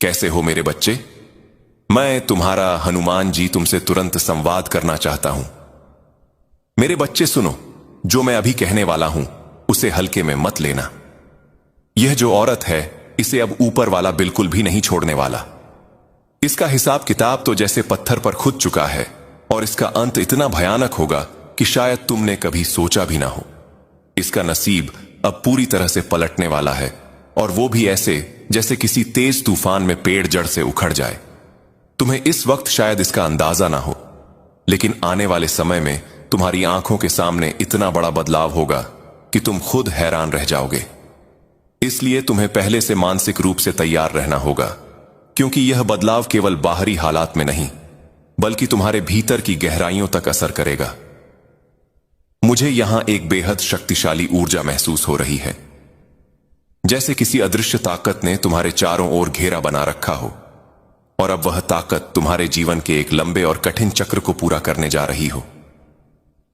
कैसे हो मेरे बच्चे? मैं तुम्हारा हनुमान जी तुमसे तुरंत संवाद करना चाहता हूं। मेरे बच्चे सुनो, जो मैं अभी कहने वाला हूं उसे हल्के में मत लेना। यह जो औरत है, इसे अब ऊपर वाला बिल्कुल भी नहीं छोड़ने वाला। इसका हिसाब किताब तो जैसे पत्थर पर खुद चुका है और इसका अंत इतना भयानक होगा कि शायद तुमने कभी सोचा भी ना हो। इसका नसीब अब पूरी तरह से पलटने वाला है, और वो भी ऐसे जैसे किसी तेज तूफान में पेड़ जड़ से उखड़ जाए। तुम्हें इस वक्त शायद इसका अंदाजा ना हो, लेकिन आने वाले समय में तुम्हारी आंखों के सामने इतना बड़ा बदलाव होगा कि तुम खुद हैरान रह जाओगे। इसलिए तुम्हें पहले से मानसिक रूप से तैयार रहना होगा, क्योंकि यह बदलाव केवल बाहरी हालात में नहीं बल्कि तुम्हारे भीतर की गहराइयों तक असर करेगा। मुझे यहां एक बेहद शक्तिशाली ऊर्जा महसूस हो रही है, जैसे किसी अदृश्य ताकत ने तुम्हारे चारों ओर घेरा बना रखा हो, और अब वह ताकत तुम्हारे जीवन के एक लंबे और कठिन चक्र को पूरा करने जा रही हो।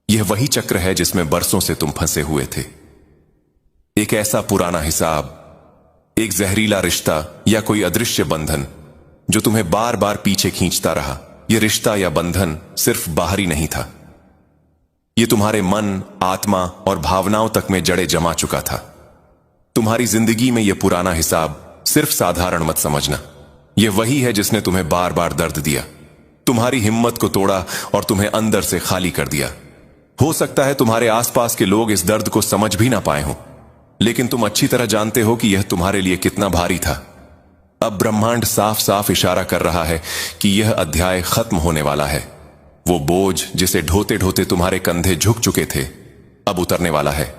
यह वही चक्र है जिसमें बरसों से तुम फंसे हुए थे। एक ऐसा पुराना हिसाब, एक जहरीला रिश्ता या कोई अदृश्य बंधन जो तुम्हें बार बार पीछे खींचता रहा। यह रिश्ता या बंधन सिर्फ बाहरी नहीं था, यह तुम्हारे मन, आत्मा और भावनाओं तक में जड़े जमा चुका था। तुम्हारी जिंदगी में यह पुराना हिसाब सिर्फ साधारण मत समझना। यह वही है जिसने तुम्हें बार बार दर्द दिया, तुम्हारी हिम्मत को तोड़ा और तुम्हें अंदर से खाली कर दिया। हो सकता है तुम्हारे आसपास के लोग इस दर्द को समझ भी ना पाए हों, लेकिन तुम अच्छी तरह जानते हो कि यह तुम्हारे लिए कितना भारी था। अब ब्रह्मांड साफ साफ इशारा कर रहा है कि यह अध्याय खत्म होने वाला है। वो बोझ जिसे ढोते ढोते तुम्हारे कंधे झुक चुके थे, अब उतरने वाला है।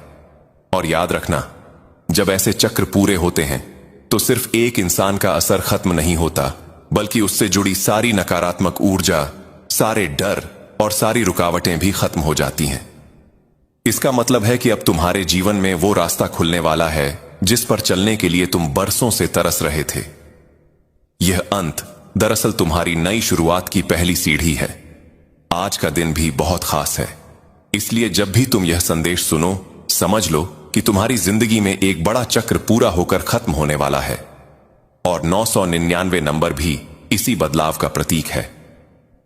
और याद रखना, जब ऐसे चक्र पूरे होते हैं तो सिर्फ एक इंसान का असर खत्म नहीं होता, बल्कि उससे जुड़ी सारी नकारात्मक ऊर्जा, सारे डर और सारी रुकावटें भी खत्म हो जाती हैं। इसका मतलब है कि अब तुम्हारे जीवन में वो रास्ता खुलने वाला है जिस पर चलने के लिए तुम बरसों से तरस रहे थे। यह अंत दरअसल तुम्हारी नई शुरुआत की पहली सीढ़ी है। आज का दिन भी बहुत खास है, इसलिए जब भी तुम यह संदेश सुनो, समझ लो कि तुम्हारी जिंदगी में एक बड़ा चक्र पूरा होकर खत्म होने वाला है, और 999 नंबर भी इसी बदलाव का प्रतीक है।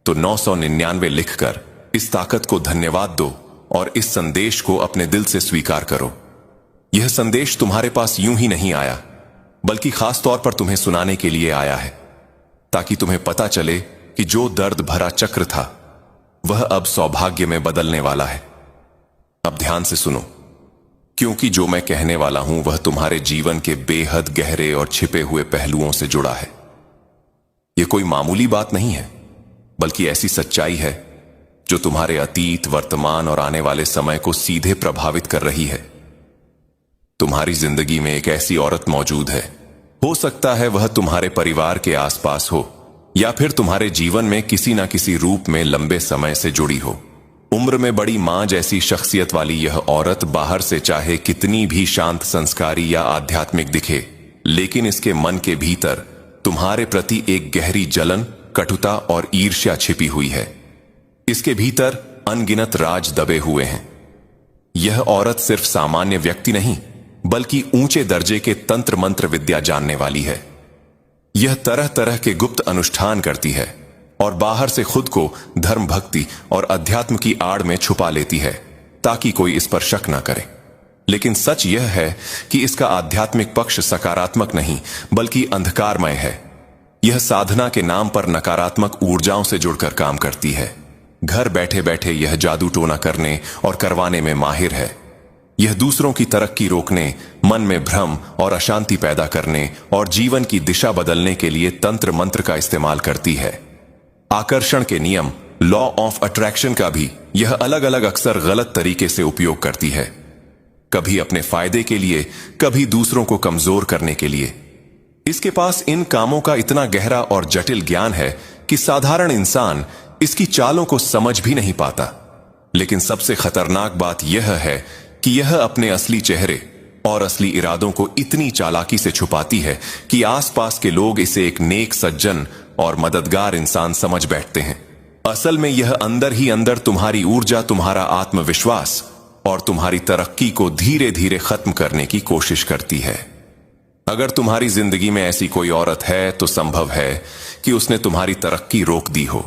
तो 999 लिखकर इस ताकत को धन्यवाद दो और इस संदेश को अपने दिल से स्वीकार करो। यह संदेश तुम्हारे पास यूं ही नहीं आया, बल्कि खास तौर पर तुम्हें सुनाने के लिए आया है, ताकि तुम्हें पता चले कि जो दर्द भरा चक्र था वह अब सौभाग्य में बदलने वाला है। अब ध्यान से सुनो, क्योंकि जो मैं कहने वाला हूं वह तुम्हारे जीवन के बेहद गहरे और छिपे हुए पहलुओं से जुड़ा है। यह कोई मामूली बात नहीं है, बल्कि ऐसी सच्चाई है जो तुम्हारे अतीत, वर्तमान और आने वाले समय को सीधे प्रभावित कर रही है। तुम्हारी जिंदगी में एक ऐसी औरत मौजूद है, हो सकता है वह तुम्हारे परिवार के आसपास हो या फिर तुम्हारे जीवन में किसी ना किसी रूप में लंबे समय से जुड़ी हो। उम्र में बड़ी मां जैसी शख्सियत वाली यह औरत बाहर से चाहे कितनी भी शांत, संस्कारी या आध्यात्मिक दिखे, लेकिन इसके मन के भीतर तुम्हारे प्रति एक गहरी जलन, कटुता और ईर्ष्या छिपी हुई है। इसके भीतर अनगिनत राज दबे हुए हैं। यह औरत सिर्फ सामान्य व्यक्ति नहीं, बल्कि ऊंचे दर्जे के तंत्र मंत्र विद्या जानने वाली है। यह तरह तरह के गुप्त अनुष्ठान करती है और बाहर से खुद को धर्म, भक्ति और अध्यात्म की आड़ में छुपा लेती है ताकि कोई इस पर शक न करे। लेकिन सच यह है कि इसका आध्यात्मिक पक्ष सकारात्मक नहीं बल्कि अंधकारमय है। यह साधना के नाम पर नकारात्मक ऊर्जाओं से जुड़कर काम करती है। घर बैठे बैठे यह जादू टोना करने और करवाने में माहिर है। यह दूसरों की तरक्की रोकने, मन में भ्रम और अशांति पैदा करने और जीवन की दिशा बदलने के लिए तंत्र मंत्र का इस्तेमाल करती है। आकर्षण के नियम, लॉ ऑफ अट्रैक्शन का भी यह अलग अलग अक्सर गलत तरीके से उपयोग करती है, कभी अपने फायदे के लिए, कभी दूसरों को कमजोर करने के लिए। इसके पास इन कामों का इतना गहरा और जटिल ज्ञान है कि साधारण इंसान इसकी चालों को समझ भी नहीं पाता। लेकिन सबसे खतरनाक बात यह है कि यह अपने असली चेहरे और असली इरादों को इतनी चालाकी से छुपाती है कि आसपास के लोग इसे एक नेक, सज्जन और मददगार इंसान समझ बैठते हैं। असल में यह अंदर ही अंदर तुम्हारी ऊर्जा, तुम्हारा आत्मविश्वास और तुम्हारी तरक्की को धीरे धीरे खत्म करने की कोशिश करती है। अगर तुम्हारी जिंदगी में ऐसी कोई औरत है तो संभव है कि उसने तुम्हारी तरक्की रोक दी हो,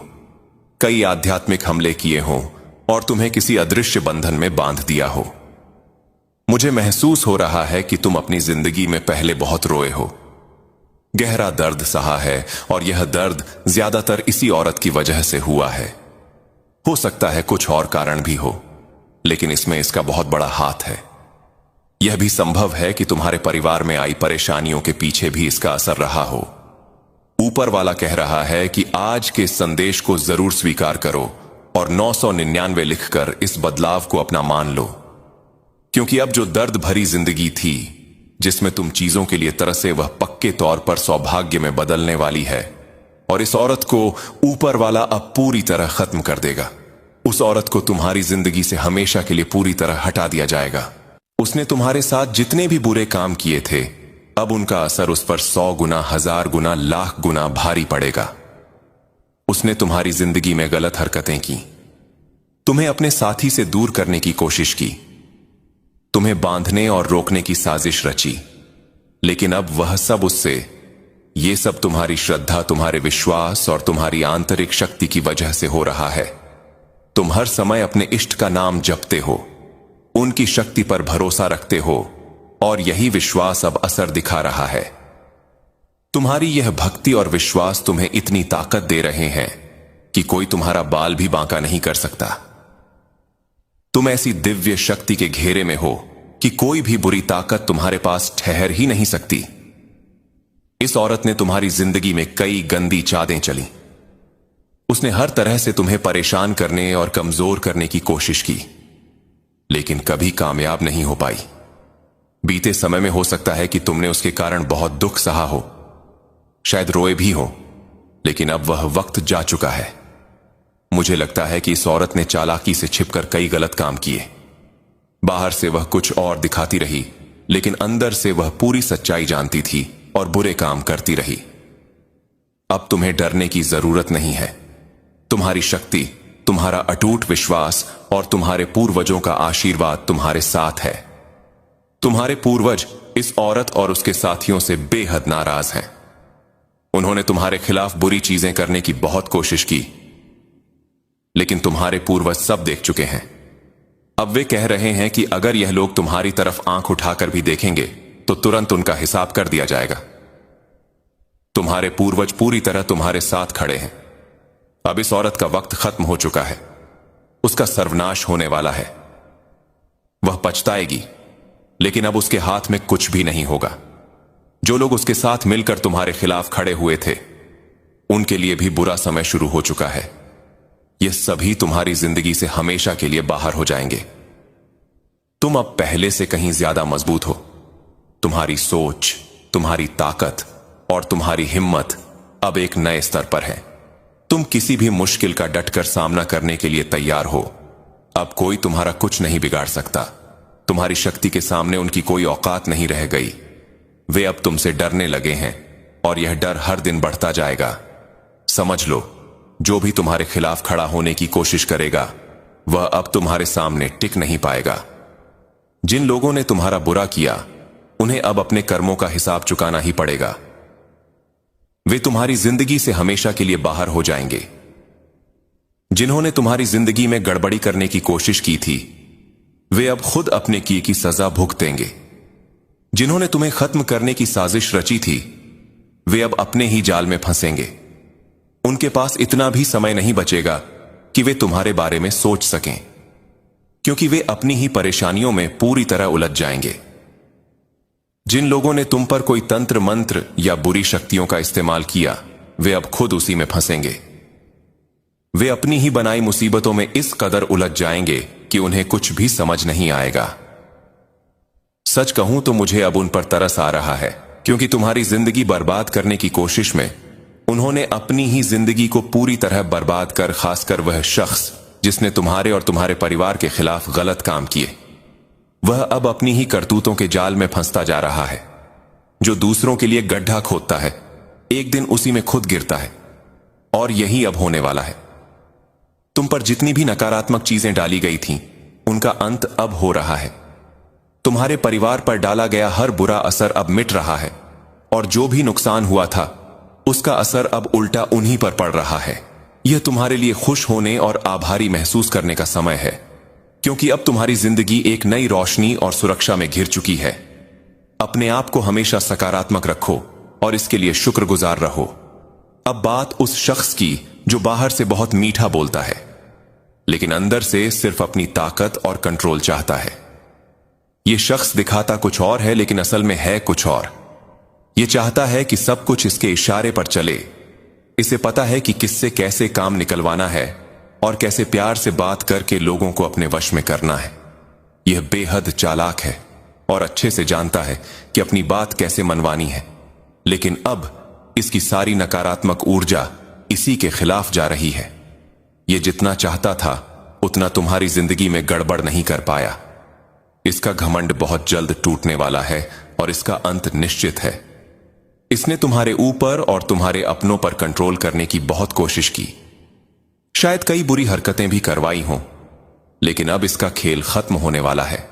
कई आध्यात्मिक हमले किए हों और तुम्हें किसी अदृश्य बंधन में बांध दिया हो। मुझे महसूस हो रहा है कि तुम अपनी जिंदगी में पहले बहुत रोए हो, गहरा दर्द सहा है, और यह दर्द ज्यादातर इसी औरत की वजह से हुआ है। हो सकता है कुछ और कारण भी हो, लेकिन इसमें इसका बहुत बड़ा हाथ है। यह भी संभव है कि तुम्हारे परिवार में आई परेशानियों के पीछे भी इसका असर रहा हो। ऊपर वाला कह रहा है कि आज के संदेश को जरूर स्वीकार करो और 999 लिखकर इस बदलाव को अपना मान लो, क्योंकि अब जो दर्द भरी जिंदगी थी जिसमें तुम चीजों के लिए तरसे, वह पक्के तौर पर सौभाग्य में बदलने वाली है, और इस औरत को ऊपर वाला अब पूरी तरह खत्म कर देगा। उस औरत को तुम्हारी जिंदगी से हमेशा के लिए पूरी तरह हटा दिया जाएगा। उसने तुम्हारे साथ जितने भी बुरे काम किए थे, अब उनका असर उस पर 100 गुना, 1000 गुना, लाख गुना भारी पड़ेगा। उसने तुम्हारी जिंदगी में गलत हरकतें की, तुम्हें अपने साथी से दूर करने की कोशिश की, तुम्हें बांधने और रोकने की साजिश रची, लेकिन अब वह सब उससे, ये सब तुम्हारी श्रद्धा, तुम्हारे विश्वास और तुम्हारी आंतरिक शक्ति की वजह से हो रहा है। तुम हर समय अपने इष्ट का नाम जपते हो, उनकी शक्ति पर भरोसा रखते हो, और यही विश्वास अब असर दिखा रहा है। तुम्हारी यह भक्ति और विश्वास तुम्हें इतनी ताकत दे रहे हैं कि कोई तुम्हारा बाल भी बांका नहीं कर सकता। तुम ऐसी दिव्य शक्ति के घेरे में हो कि कोई भी बुरी ताकत तुम्हारे पास ठहर ही नहीं सकती। इस औरत ने तुम्हारी जिंदगी में कई गंदी चादें चली। उसने हर तरह से तुम्हें परेशान करने और कमजोर करने की कोशिश की, लेकिन कभी कामयाब नहीं हो पाई। बीते समय में हो सकता है कि तुमने उसके कारण बहुत दुख सहा हो, शायद रोए भी हो, लेकिन अब वह वक्त जा चुका है। मुझे लगता है कि इस औरत ने चालाकी से छिपकर कई गलत काम किए। बाहर से वह कुछ और दिखाती रही, लेकिन अंदर से वह पूरी सच्चाई जानती थी और बुरे काम करती रही। अब तुम्हें डरने की जरूरत नहीं है। तुम्हारी शक्ति, तुम्हारा अटूट विश्वास और तुम्हारे पूर्वजों का आशीर्वाद तुम्हारे साथ है। तुम्हारे पूर्वज इस औरत और उसके साथियों से बेहद नाराज हैं। उन्होंने तुम्हारे खिलाफ बुरी चीजें करने की बहुत कोशिश की, लेकिन तुम्हारे पूर्वज सब देख चुके हैं। अब वे कह रहे हैं कि अगर यह लोग तुम्हारी तरफ आंख उठाकर भी देखेंगे तो तुरंत उनका हिसाब कर दिया जाएगा। तुम्हारे पूर्वज पूरी तरह तुम्हारे साथ खड़े हैं। अब इस औरत का वक्त खत्म हो चुका है। उसका सर्वनाश होने वाला है। वह पछताएगी, लेकिन अब उसके हाथ में कुछ भी नहीं होगा। जो लोग उसके साथ मिलकर तुम्हारे खिलाफ खड़े हुए थे, उनके लिए भी बुरा समय शुरू हो चुका है। ये सभी तुम्हारी जिंदगी से हमेशा के लिए बाहर हो जाएंगे। तुम अब पहले से कहीं ज्यादा मजबूत हो। तुम्हारी सोच, तुम्हारी ताकत और तुम्हारी हिम्मत अब एक नए स्तर पर है। तुम किसी भी मुश्किल का डटकर सामना करने के लिए तैयार हो। अब कोई तुम्हारा कुछ नहीं बिगाड़ सकता। तुम्हारी शक्ति के सामने उनकी कोई औकात नहीं रह गई। वे अब तुमसे डरने लगे हैं, और यह डर हर दिन बढ़ता जाएगा। समझ लो, जो भी तुम्हारे खिलाफ खड़ा होने की कोशिश करेगा, वह अब तुम्हारे सामने टिक नहीं पाएगा। जिन लोगों ने तुम्हारा बुरा किया, उन्हें अब अपने कर्मों का हिसाब चुकाना ही पड़ेगा। वे तुम्हारी जिंदगी से हमेशा के लिए बाहर हो जाएंगे। जिन्होंने तुम्हारी जिंदगी में गड़बड़ी करने की कोशिश की थी, वे अब खुद अपने किए की सजा भुगतेंगे। जिन्होंने तुम्हें खत्म करने की साजिश रची थी, वे अब अपने ही जाल में फंसेंगे। उनके पास इतना भी समय नहीं बचेगा कि वे तुम्हारे बारे में सोच सकें, क्योंकि वे अपनी ही परेशानियों में पूरी तरह उलझ जाएंगे। जिन लोगों ने तुम पर कोई तंत्र मंत्र या बुरी शक्तियों का इस्तेमाल किया, वे अब खुद उसी में फंसेंगे। वे अपनी ही बनाई मुसीबतों में इस कदर उलझ जाएंगे कि उन्हें कुछ भी समझ नहीं आएगा। सच कहूं तो मुझे अब उन पर तरस आ रहा है, क्योंकि तुम्हारी जिंदगी बर्बाद करने की कोशिश में उन्होंने अपनी ही जिंदगी को पूरी तरह बर्बाद कर, खासकर वह शख्स जिसने तुम्हारे और तुम्हारे परिवार के खिलाफ गलत काम किए, वह अब अपनी ही करतूतों के जाल में फंसता जा रहा है। जो दूसरों के लिए गड्ढा खोदता है, एक दिन उसी में खुद गिरता है, और यही अब होने वाला है। तुम पर जितनी भी नकारात्मक चीजें डाली गई थीं, उनका अंत अब हो रहा है। तुम्हारे परिवार पर डाला गया हर बुरा असर अब मिट रहा है, और जो भी नुकसान हुआ था उसका असर अब उल्टा उन्हीं पर पड़ रहा है। यह तुम्हारे लिए खुश होने और आभारी महसूस करने का समय है, क्योंकि अब तुम्हारी जिंदगी एक नई रोशनी और सुरक्षा में घिर चुकी है। अपने आप को हमेशा सकारात्मक रखो और इसके लिए शुक्रगुजार रहो। अब बात उस शख्स की जो बाहर से बहुत मीठा बोलता है लेकिन अंदर से सिर्फ अपनी ताकत और कंट्रोल चाहता है। यह शख्स दिखाता कुछ और है लेकिन असल में है कुछ और। यह चाहता है कि सब कुछ इसके इशारे पर चले। इसे पता है कि किससे कैसे काम निकलवाना है और कैसे प्यार से बात करके लोगों को अपने वश में करना है। यह बेहद चालाक है और अच्छे से जानता है कि अपनी बात कैसे मनवानी है, लेकिन अब इसकी सारी नकारात्मक ऊर्जा इसी के खिलाफ जा रही है। यह जितना चाहता था उतना तुम्हारी जिंदगी में गड़बड़ नहीं कर पाया। इसका घमंड बहुत जल्द टूटने वाला है और इसका अंत निश्चित है। इसने तुम्हारे ऊपर और तुम्हारे अपनों पर कंट्रोल करने की बहुत कोशिश की। शायद कई बुरी हरकतें भी करवाई हों, लेकिन अब इसका खेल खत्म होने वाला है।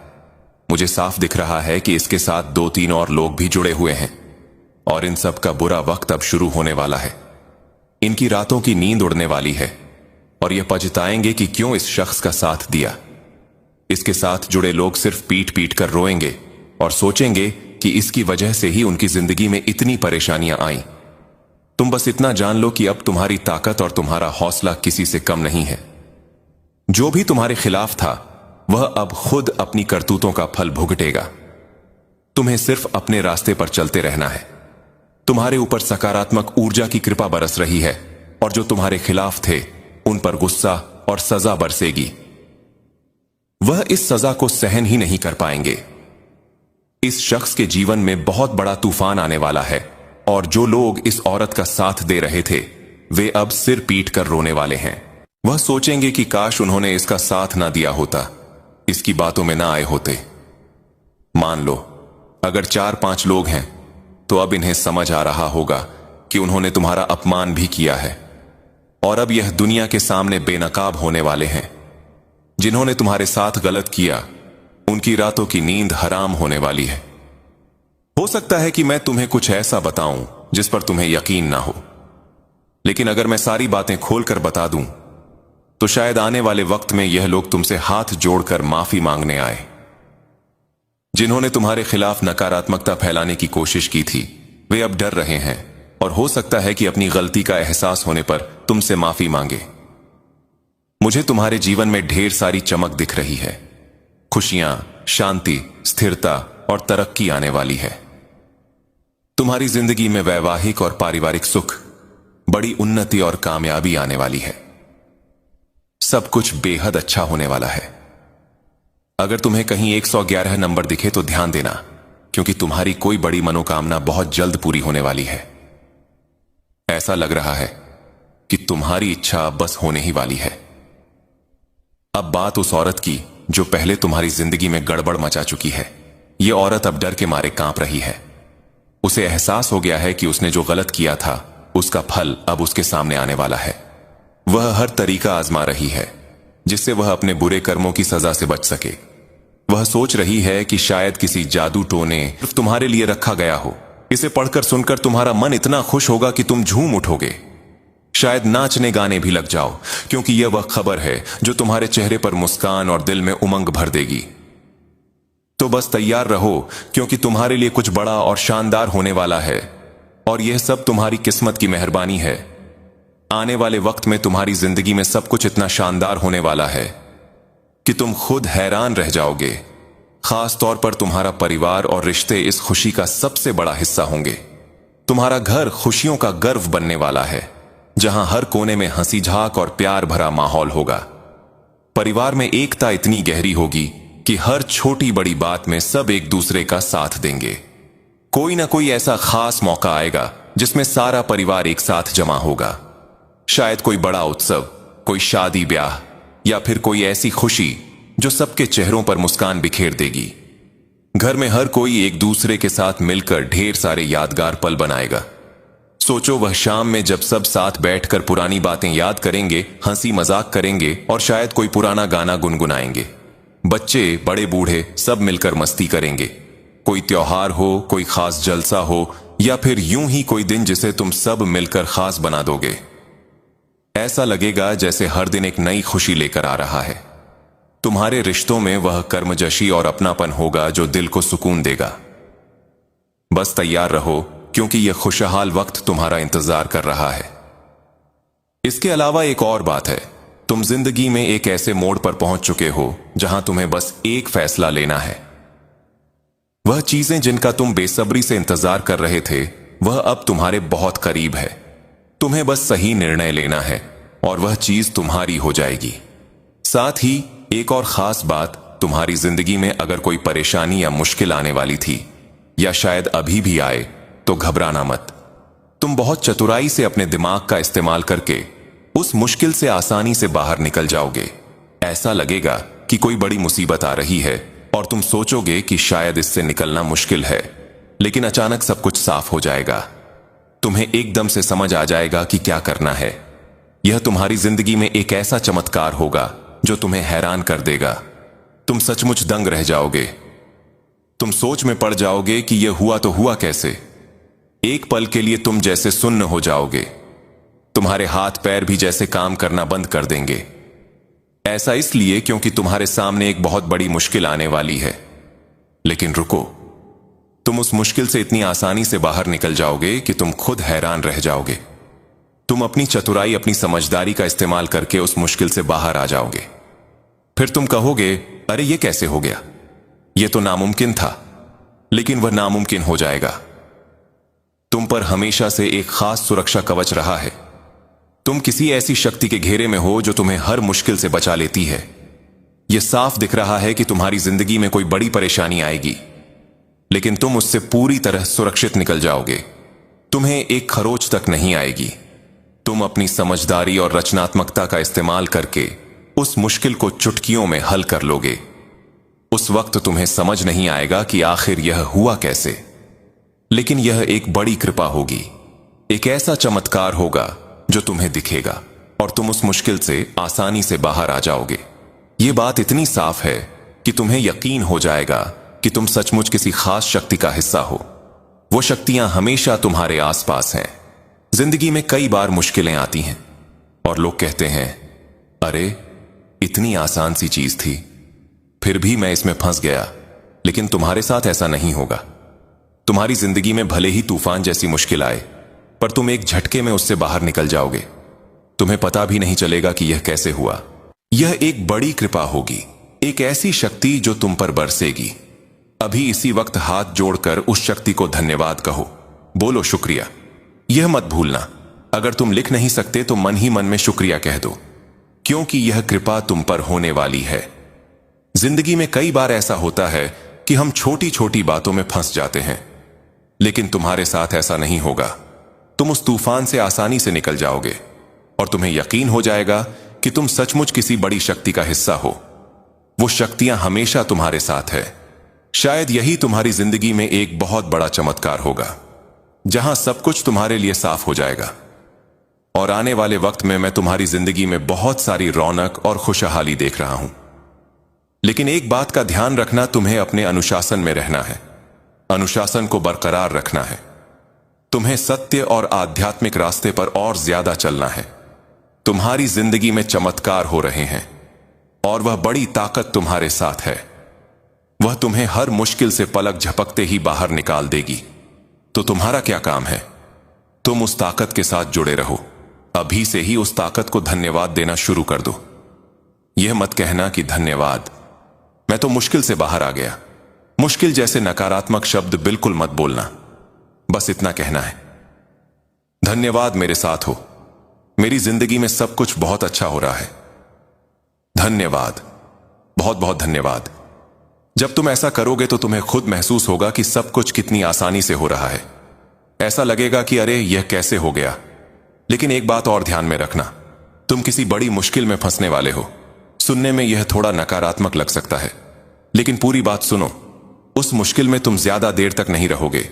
मुझे साफ दिख रहा है कि इसके साथ 2-3 और लोग भी जुड़े हुए हैं और इन सब का बुरा वक्त अब शुरू होने वाला है। इनकी रातों की नींद उड़ने वाली है और ये पछताएंगे कि क्यों इस शख्स का साथ दिया। इसके साथ जुड़े लोग सिर्फ पीट पीट कर रोएंगे और सोचेंगे कि इसकी वजह से ही उनकी जिंदगी में इतनी परेशानियां आईं। तुम बस इतना जान लो कि अब तुम्हारी ताकत और तुम्हारा हौसला किसी से कम नहीं है। जो भी तुम्हारे खिलाफ था वह अब खुद अपनी करतूतों का फल भुगतेगा। तुम्हें सिर्फ अपने रास्ते पर चलते रहना है। तुम्हारे ऊपर सकारात्मक ऊर्जा की कृपा बरस रही है और जो तुम्हारे खिलाफ थे उन पर गुस्सा और सजा बरसेगी। वह इस सजा को सहन ही नहीं कर पाएंगे। इस शख्स के जीवन में बहुत बड़ा तूफान आने वाला है और जो लोग इस औरत का साथ दे रहे थे वे अब सिर पीट कर रोने वाले हैं। वह सोचेंगे कि काश उन्होंने इसका साथ ना दिया होता, इसकी बातों में ना आए होते। मान लो अगर 4-5 लोग हैं तो अब इन्हें समझ आ रहा होगा कि उन्होंने तुम्हारा अपमान भी किया है और अब यह दुनिया के सामने बेनकाब होने वाले हैं। जिन्होंने तुम्हारे साथ गलत किया उनकी रातों की नींद हराम होने वाली है। हो सकता है कि मैं तुम्हें कुछ ऐसा बताऊं जिस पर तुम्हें यकीन ना हो, लेकिन अगर मैं सारी बातें खोलकर बता दूं तो शायद आने वाले वक्त में यह लोग तुमसे हाथ जोड़कर माफी मांगने आए। जिन्होंने तुम्हारे खिलाफ नकारात्मकता फैलाने की कोशिश की थी वे अब डर रहे हैं और हो सकता है कि अपनी गलती का एहसास होने पर तुमसे माफी मांगे। मुझे तुम्हारे जीवन में ढेर सारी चमक दिख रही है। खुशियां, शांति, स्थिरता और तरक्की आने वाली है। तुम्हारी जिंदगी में वैवाहिक और पारिवारिक सुख, बड़ी उन्नति और कामयाबी आने वाली है। सब कुछ बेहद अच्छा होने वाला है। अगर तुम्हें कहीं 111 नंबर दिखे तो ध्यान देना, क्योंकि तुम्हारी कोई बड़ी मनोकामना बहुत जल्द पूरी होने वाली है। ऐसा लग रहा है कि तुम्हारी इच्छा बस होने ही वाली है। अब बात उस औरत की जो पहले तुम्हारी जिंदगी में गड़बड़ मचा चुकी है। यह औरत अब डर के मारे कांप रही है। उसे एहसास हो गया है कि उसने जो गलत किया था उसका फल अब उसके सामने आने वाला है। वह हर तरीका आजमा रही है जिससे वह अपने बुरे कर्मों की सजा से बच सके। वह सोच रही है कि शायद किसी जादू टोने सिर्फ तुम्हारे लिए रखा गया हो। इसे पढ़कर सुनकर तुम्हारा मन इतना खुश होगा कि तुम झूम उठोगे। शायद नाचने गाने भी लग जाओ, क्योंकि यह वह खबर है जो तुम्हारे चेहरे पर मुस्कान और दिल में उमंग भर देगी। तो बस तैयार रहो, क्योंकि तुम्हारे लिए कुछ बड़ा और शानदार होने वाला है और यह सब तुम्हारी किस्मत की मेहरबानी है। आने वाले वक्त में तुम्हारी जिंदगी में सब कुछ इतना शानदार होने वाला है कि तुम खुद हैरान रह जाओगे। खास तौर पर तुम्हारा परिवार और रिश्ते इस खुशी का सबसे बड़ा हिस्सा होंगे। तुम्हारा घर खुशियों का गर्व बनने वाला है, जहां हर कोने में हंसी झाक और प्यार भरा माहौल होगा। परिवार में एकता इतनी गहरी होगी कि हर छोटी बड़ी बात में सब एक दूसरे का साथ देंगे। कोई ना कोई ऐसा खास मौका आएगा जिसमें सारा परिवार एक साथ जमा होगा। शायद कोई बड़ा उत्सव, कोई शादी ब्याह या फिर कोई ऐसी खुशी जो सबके चेहरों पर मुस्कान बिखेर देगी। घर में हर कोई एक दूसरे के साथ मिलकर ढेर सारे यादगार पल बनाएगा। सोचो वह शाम में जब सब साथ बैठकर पुरानी बातें याद करेंगे, हंसी मजाक करेंगे और शायद कोई पुराना गाना गुनगुनाएंगे। बच्चे बड़े बूढ़े सब मिलकर मस्ती करेंगे। कोई त्योहार हो, कोई खास जलसा हो या फिर यूं ही कोई दिन जिसे तुम सब मिलकर खास बना दोगे। ऐसा लगेगा जैसे हर दिन एक नई खुशी लेकर आ रहा है। तुम्हारे रिश्तों में वह कर्मजशी और अपनापन होगा जो दिल को सुकून देगा। बस तैयार रहो, क्योंकि यह खुशहाल वक्त तुम्हारा इंतजार कर रहा है। इसके अलावा एक और बात है, तुम जिंदगी में एक ऐसे मोड़ पर पहुंच चुके हो जहां तुम्हें बस एक फैसला लेना है। वह चीजें जिनका तुम बेसब्री से इंतजार कर रहे थे, वह अब तुम्हारे बहुत करीब है। तुम्हें बस सही निर्णय लेना है और वह चीज तुम्हारी हो जाएगी। साथ ही एक और खास बात, तुम्हारी जिंदगी में अगर कोई परेशानी या मुश्किल आने वाली थी या शायद अभी भी आए, तो घबराना मत। तुम बहुत चतुराई से अपने दिमाग का इस्तेमाल करके उस मुश्किल से आसानी से बाहर निकल जाओगे। ऐसा लगेगा कि कोई बड़ी मुसीबत आ रही है और तुम सोचोगे कि शायद इससे निकलना मुश्किल है, लेकिन अचानक सब कुछ साफ हो जाएगा। तुम्हें एकदम से समझ आ जाएगा कि क्या करना है। यह तुम्हारी जिंदगी में एक ऐसा चमत्कार होगा जो तुम्हें हैरान कर देगा। तुम सचमुच दंग रह जाओगे। तुम सोच में पड़ जाओगे कि यह हुआ तो हुआ कैसे। एक पल के लिए तुम जैसे सुन्न हो जाओगे। तुम्हारे हाथ पैर भी जैसे काम करना बंद कर देंगे। ऐसा इसलिए क्योंकि तुम्हारे सामने एक बहुत बड़ी मुश्किल आने वाली है। लेकिन रुको, तुम उस मुश्किल से इतनी आसानी से बाहर निकल जाओगे कि तुम खुद हैरान रह जाओगे। तुम अपनी चतुराई, अपनी समझदारी का इस्तेमाल करके उस मुश्किल से बाहर आ जाओगे। फिर तुम कहोगे, अरे ये कैसे हो गया, ये तो नामुमकिन था। लेकिन वह नामुमकिन हो जाएगा। तुम पर हमेशा से एक खास सुरक्षा कवच रहा है। तुम किसी ऐसी शक्ति के घेरे में हो जो तुम्हें हर मुश्किल से बचा लेती है। यह साफ दिख रहा है कि तुम्हारी जिंदगी में कोई बड़ी परेशानी आएगी, लेकिन तुम उससे पूरी तरह सुरक्षित निकल जाओगे। तुम्हें एक खरोच तक नहीं आएगी। तुम अपनी समझदारी और रचनात्मकता का इस्तेमाल करके उस मुश्किल को चुटकियों में हल कर लोगे। उस वक्त तुम्हें समझ नहीं आएगा कि आखिर यह हुआ कैसे, लेकिन यह एक बड़ी कृपा होगी। एक ऐसा चमत्कार होगा जो तुम्हें दिखेगा और तुम उस मुश्किल से आसानी से बाहर आ जाओगे। यह बात इतनी साफ है कि तुम्हें यकीन हो जाएगा कि तुम सचमुच किसी खास शक्ति का हिस्सा हो। वो शक्तियां हमेशा तुम्हारे आसपास हैं। जिंदगी में कई बार मुश्किलें आती हैं और लोग कहते हैं, अरे इतनी आसान सी चीज थी, फिर भी मैं इसमें फंस गया। लेकिन तुम्हारे साथ ऐसा नहीं होगा। तुम्हारी जिंदगी में भले ही तूफान जैसी मुश्किल आए, पर तुम एक झटके में उससे बाहर निकल जाओगे। तुम्हें पता भी नहीं चलेगा कि यह कैसे हुआ। यह एक बड़ी कृपा होगी, एक ऐसी शक्ति जो तुम पर बरसेगी। अभी इसी वक्त हाथ जोड़कर उस शक्ति को धन्यवाद कहो, बोलो शुक्रिया। यह मत भूलना, अगर तुम लिख नहीं सकते तो मन ही मन में शुक्रिया कह दो, क्योंकि यह कृपा तुम पर होने वाली है। जिंदगी में कई बार ऐसा होता है कि हम छोटी छोटी बातों में फंस जाते हैं, लेकिन तुम्हारे साथ ऐसा नहीं होगा। तुम उस तूफान से आसानी से निकल जाओगे और तुम्हें यकीन हो जाएगा कि तुम सचमुच किसी बड़ी शक्ति का हिस्सा हो। वो शक्तियां हमेशा तुम्हारे साथ है। शायद यही तुम्हारी जिंदगी में एक बहुत बड़ा चमत्कार होगा, जहां सब कुछ तुम्हारे लिए साफ हो जाएगा। और आने वाले वक्त में मैं तुम्हारी जिंदगी में बहुत सारी रौनक और खुशहाली देख रहा हूं। लेकिन एक बात का ध्यान रखना, तुम्हें अपने अनुशासन में रहना है। अनुशासन को बरकरार रखना है। तुम्हें सत्य और आध्यात्मिक रास्ते पर और ज्यादा चलना है। तुम्हारी जिंदगी में चमत्कार हो रहे हैं और वह बड़ी ताकत तुम्हारे साथ है। वह तुम्हें हर मुश्किल से पलक झपकते ही बाहर निकाल देगी। तो तुम्हारा क्या काम है? तुम उस ताकत के साथ जुड़े रहो। अभी से ही उस ताकत को धन्यवाद देना शुरू कर दो। यह मत कहना कि धन्यवाद, मैं तो मुश्किल से बाहर आ गया। मुश्किल जैसे नकारात्मक शब्द बिल्कुल मत बोलना। बस इतना कहना है, धन्यवाद मेरे साथ हो, मेरी जिंदगी में सब कुछ बहुत अच्छा हो रहा है। धन्यवाद, बहुत बहुत धन्यवाद। जब तुम ऐसा करोगे तो तुम्हें खुद महसूस होगा कि सब कुछ कितनी आसानी से हो रहा है। ऐसा लगेगा कि अरे यह कैसे हो गया। लेकिन एक बात और ध्यान में रखना, तुम किसी बड़ी मुश्किल में फंसने वाले हो। सुनने में यह थोड़ा नकारात्मक लग सकता है, लेकिन पूरी बात सुनो। उस मुश्किल में तुम ज्यादा देर तक नहीं रहोगे।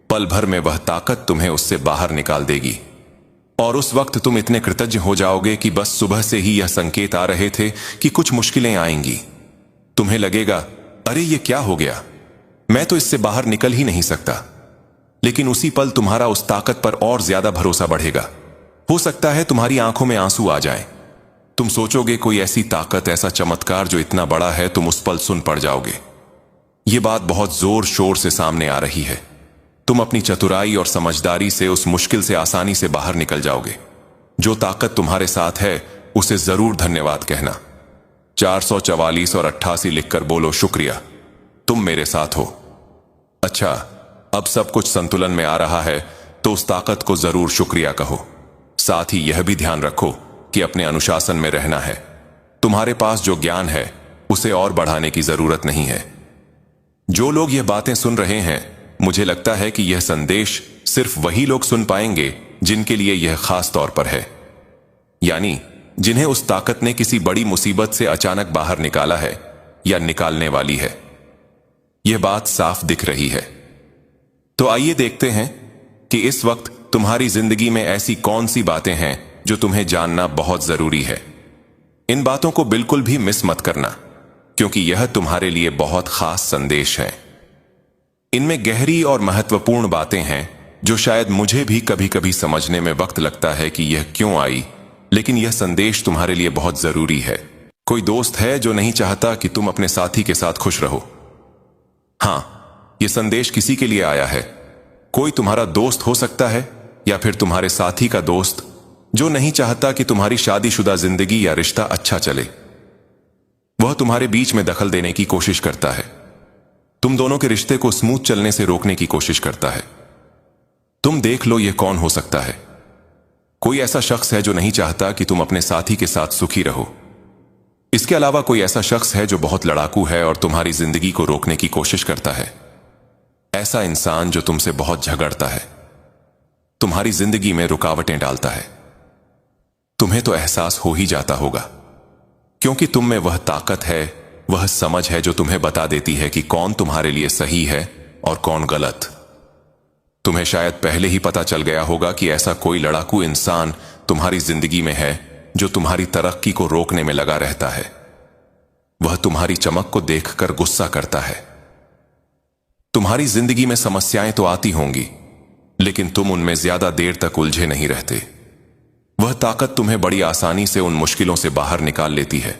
पल भर में वह ताकत तुम्हें उससे बाहर निकाल देगी और उस वक्त तुम इतने कृतज्ञ हो जाओगे कि बस सुबह से ही यह संकेत आ रहे थे कि कुछ मुश्किलें आएंगी। तुम्हें लगेगा, अरे ये क्या हो गया, मैं तो इससे बाहर निकल ही नहीं सकता। लेकिन उसी पल तुम्हारा उस ताकत पर और ज्यादा भरोसा बढ़ेगा। हो सकता है तुम्हारी आंखों में आंसू आ जाएं। तुम सोचोगे कोई ऐसी ताकत, ऐसा चमत्कार जो इतना बड़ा है, तुम उस पल सुन पड़ जाओगे। ये बात बहुत जोर शोर से सामने आ रही है। तुम अपनी चतुराई और समझदारी से उस मुश्किल से आसानी से बाहर निकल जाओगे। जो ताकत तुम्हारे साथ है उसे जरूर धन्यवाद कहना। 444 और 88 लिखकर बोलो, शुक्रिया, तुम मेरे साथ हो। अच्छा, अब सब कुछ संतुलन में आ रहा है तो उस ताकत को जरूर शुक्रिया कहो। साथ ही यह भी ध्यान रखो कि अपने अनुशासन में रहना है। तुम्हारे पास जो ज्ञान है उसे और बढ़ाने की जरूरत नहीं है। जो लोग यह बातें सुन रहे हैं, मुझे लगता है कि यह संदेश सिर्फ वही लोग सुन पाएंगे जिनके लिए यह खास तौर पर है, यानी जिन्हें उस ताकत ने किसी बड़ी मुसीबत से अचानक बाहर निकाला है या निकालने वाली है। यह बात साफ दिख रही है। तो आइए देखते हैं कि इस वक्त तुम्हारी जिंदगी में ऐसी कौन सी बातें हैं जो तुम्हें जानना बहुत जरूरी है। इन बातों को बिल्कुल भी मिस मत करना, क्योंकि यह तुम्हारे लिए बहुत खास संदेश है। इनमें गहरी और महत्वपूर्ण बातें हैं जो शायद मुझे भी कभी कभी समझने में वक्त लगता है कि यह क्यों आई, लेकिन यह संदेश तुम्हारे लिए बहुत जरूरी है। कोई दोस्त है जो नहीं चाहता कि तुम अपने साथी के साथ खुश रहो। हां, यह संदेश किसी के लिए आया है। कोई तुम्हारा दोस्त हो सकता है या फिर तुम्हारे साथी का दोस्त जो नहीं चाहता कि तुम्हारी शादीशुदा जिंदगी या रिश्ता अच्छा चले। वह तुम्हारे बीच में दखल देने की कोशिश करता है। तुम दोनों के रिश्ते को स्मूथ चलने से रोकने की कोशिश करता है। तुम देख लो यह कौन हो सकता है। कोई ऐसा शख्स है जो नहीं चाहता कि तुम अपने साथी के साथ सुखी रहो। इसके अलावा कोई ऐसा शख्स है जो बहुत लड़ाकू है और तुम्हारी जिंदगी को रोकने की कोशिश करता है। ऐसा इंसान जो तुमसे बहुत झगड़ता है, तुम्हारी जिंदगी में रुकावटें डालता है। तुम्हें तो एहसास हो ही जाता होगा, क्योंकि तुम में वह ताकत है, वह समझ है जो तुम्हें बता देती है कि कौन तुम्हारे लिए सही है और कौन गलत। तुम्हें शायद पहले ही पता चल गया होगा कि ऐसा कोई लड़ाकू इंसान तुम्हारी जिंदगी में है जो तुम्हारी तरक्की को रोकने में लगा रहता है। वह तुम्हारी चमक को देखकर गुस्सा करता है। तुम्हारी जिंदगी में समस्याएं तो आती होंगी, लेकिन तुम उनमें ज्यादा देर तक उलझे नहीं रहते। वह ताकत तुम्हें बड़ी आसानी से उन मुश्किलों से बाहर निकाल लेती है।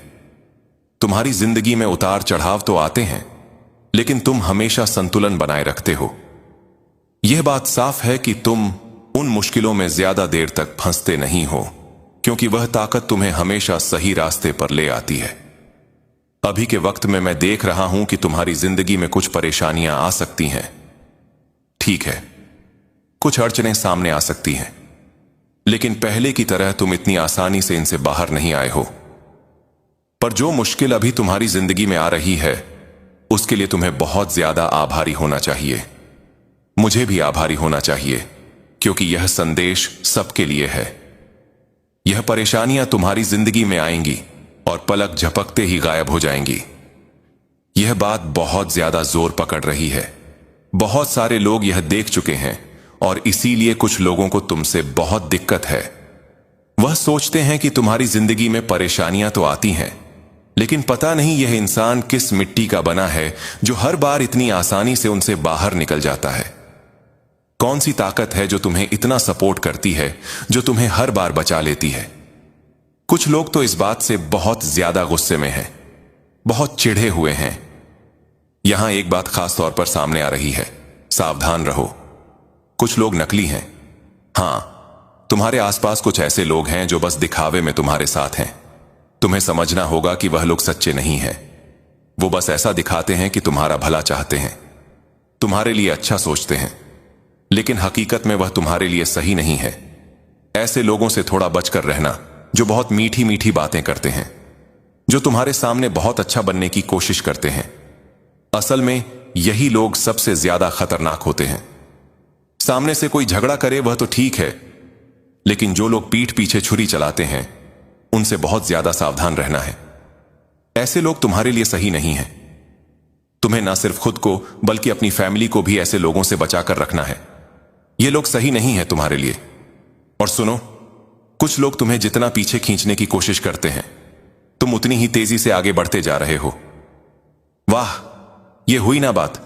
तुम्हारी जिंदगी में उतार चढ़ाव तो आते हैं, लेकिन तुम हमेशा संतुलन बनाए रखते हो। यह बात साफ है कि तुम उन मुश्किलों में ज्यादा देर तक फंसते नहीं हो, क्योंकि वह ताकत तुम्हें हमेशा सही रास्ते पर ले आती है। अभी के वक्त में मैं देख रहा हूं कि तुम्हारी जिंदगी में कुछ परेशानियां आ सकती हैं। ठीक है, कुछ अड़चनें सामने आ सकती हैं, लेकिन पहले की तरह तुम इतनी आसानी से इनसे बाहर नहीं आए हो। पर जो मुश्किल अभी तुम्हारी जिंदगी में आ रही है, उसके लिए तुम्हें बहुत ज्यादा आभारी होना चाहिए। मुझे भी आभारी होना चाहिए, क्योंकि यह संदेश सबके लिए है। यह परेशानियां तुम्हारी जिंदगी में आएंगी और पलक झपकते ही गायब हो जाएंगी। यह बात बहुत ज्यादा जोर पकड़ रही है। बहुत सारे लोग यह देख चुके हैं और इसीलिए कुछ लोगों को तुमसे बहुत दिक्कत है। वह सोचते हैं कि तुम्हारी जिंदगी में परेशानियां तो आती हैं, लेकिन पता नहीं यह इंसान किस मिट्टी का बना है जो हर बार इतनी आसानी से उनसे बाहर निकल जाता है। कौन सी ताकत है जो तुम्हें इतना सपोर्ट करती है, जो तुम्हें हर बार बचा लेती है। कुछ लोग तो इस बात से बहुत ज्यादा गुस्से में हैं, बहुत चिढ़े हुए हैं। यहां एक बात खास तौर पर सामने आ रही है, सावधान रहो। कुछ लोग नकली हैं। हां, तुम्हारे आसपास कुछ ऐसे लोग हैं जो बस दिखावे में तुम्हारे साथ हैं। तुम्हें समझना होगा कि वह लोग सच्चे नहीं हैं। वो बस ऐसा दिखाते हैं कि तुम्हारा भला चाहते हैं, तुम्हारे लिए अच्छा सोचते हैं, लेकिन हकीकत में वह तुम्हारे लिए सही नहीं है। ऐसे लोगों से थोड़ा बचकर रहना, जो बहुत मीठी मीठी बातें करते हैं, जो तुम्हारे सामने बहुत अच्छा बनने की कोशिश करते हैं। असल में यही लोग सबसे ज्यादा खतरनाक होते हैं। सामने से कोई झगड़ा करे वह तो ठीक है, लेकिन जो लोग पीठ पीछे छुरी चलाते हैं, उनसे बहुत ज्यादा सावधान रहना है। ऐसे लोग तुम्हारे लिए सही नहीं हैं। तुम्हें ना सिर्फ खुद को बल्कि अपनी फैमिली को भी ऐसे लोगों से बचाकर रखना है। ये लोग सही नहीं है तुम्हारे लिए। और सुनो, कुछ लोग तुम्हें जितना पीछे खींचने की कोशिश करते हैं, तुम उतनी ही तेजी से आगे बढ़ते जा रहे हो। वाह, यह हुई ना बात।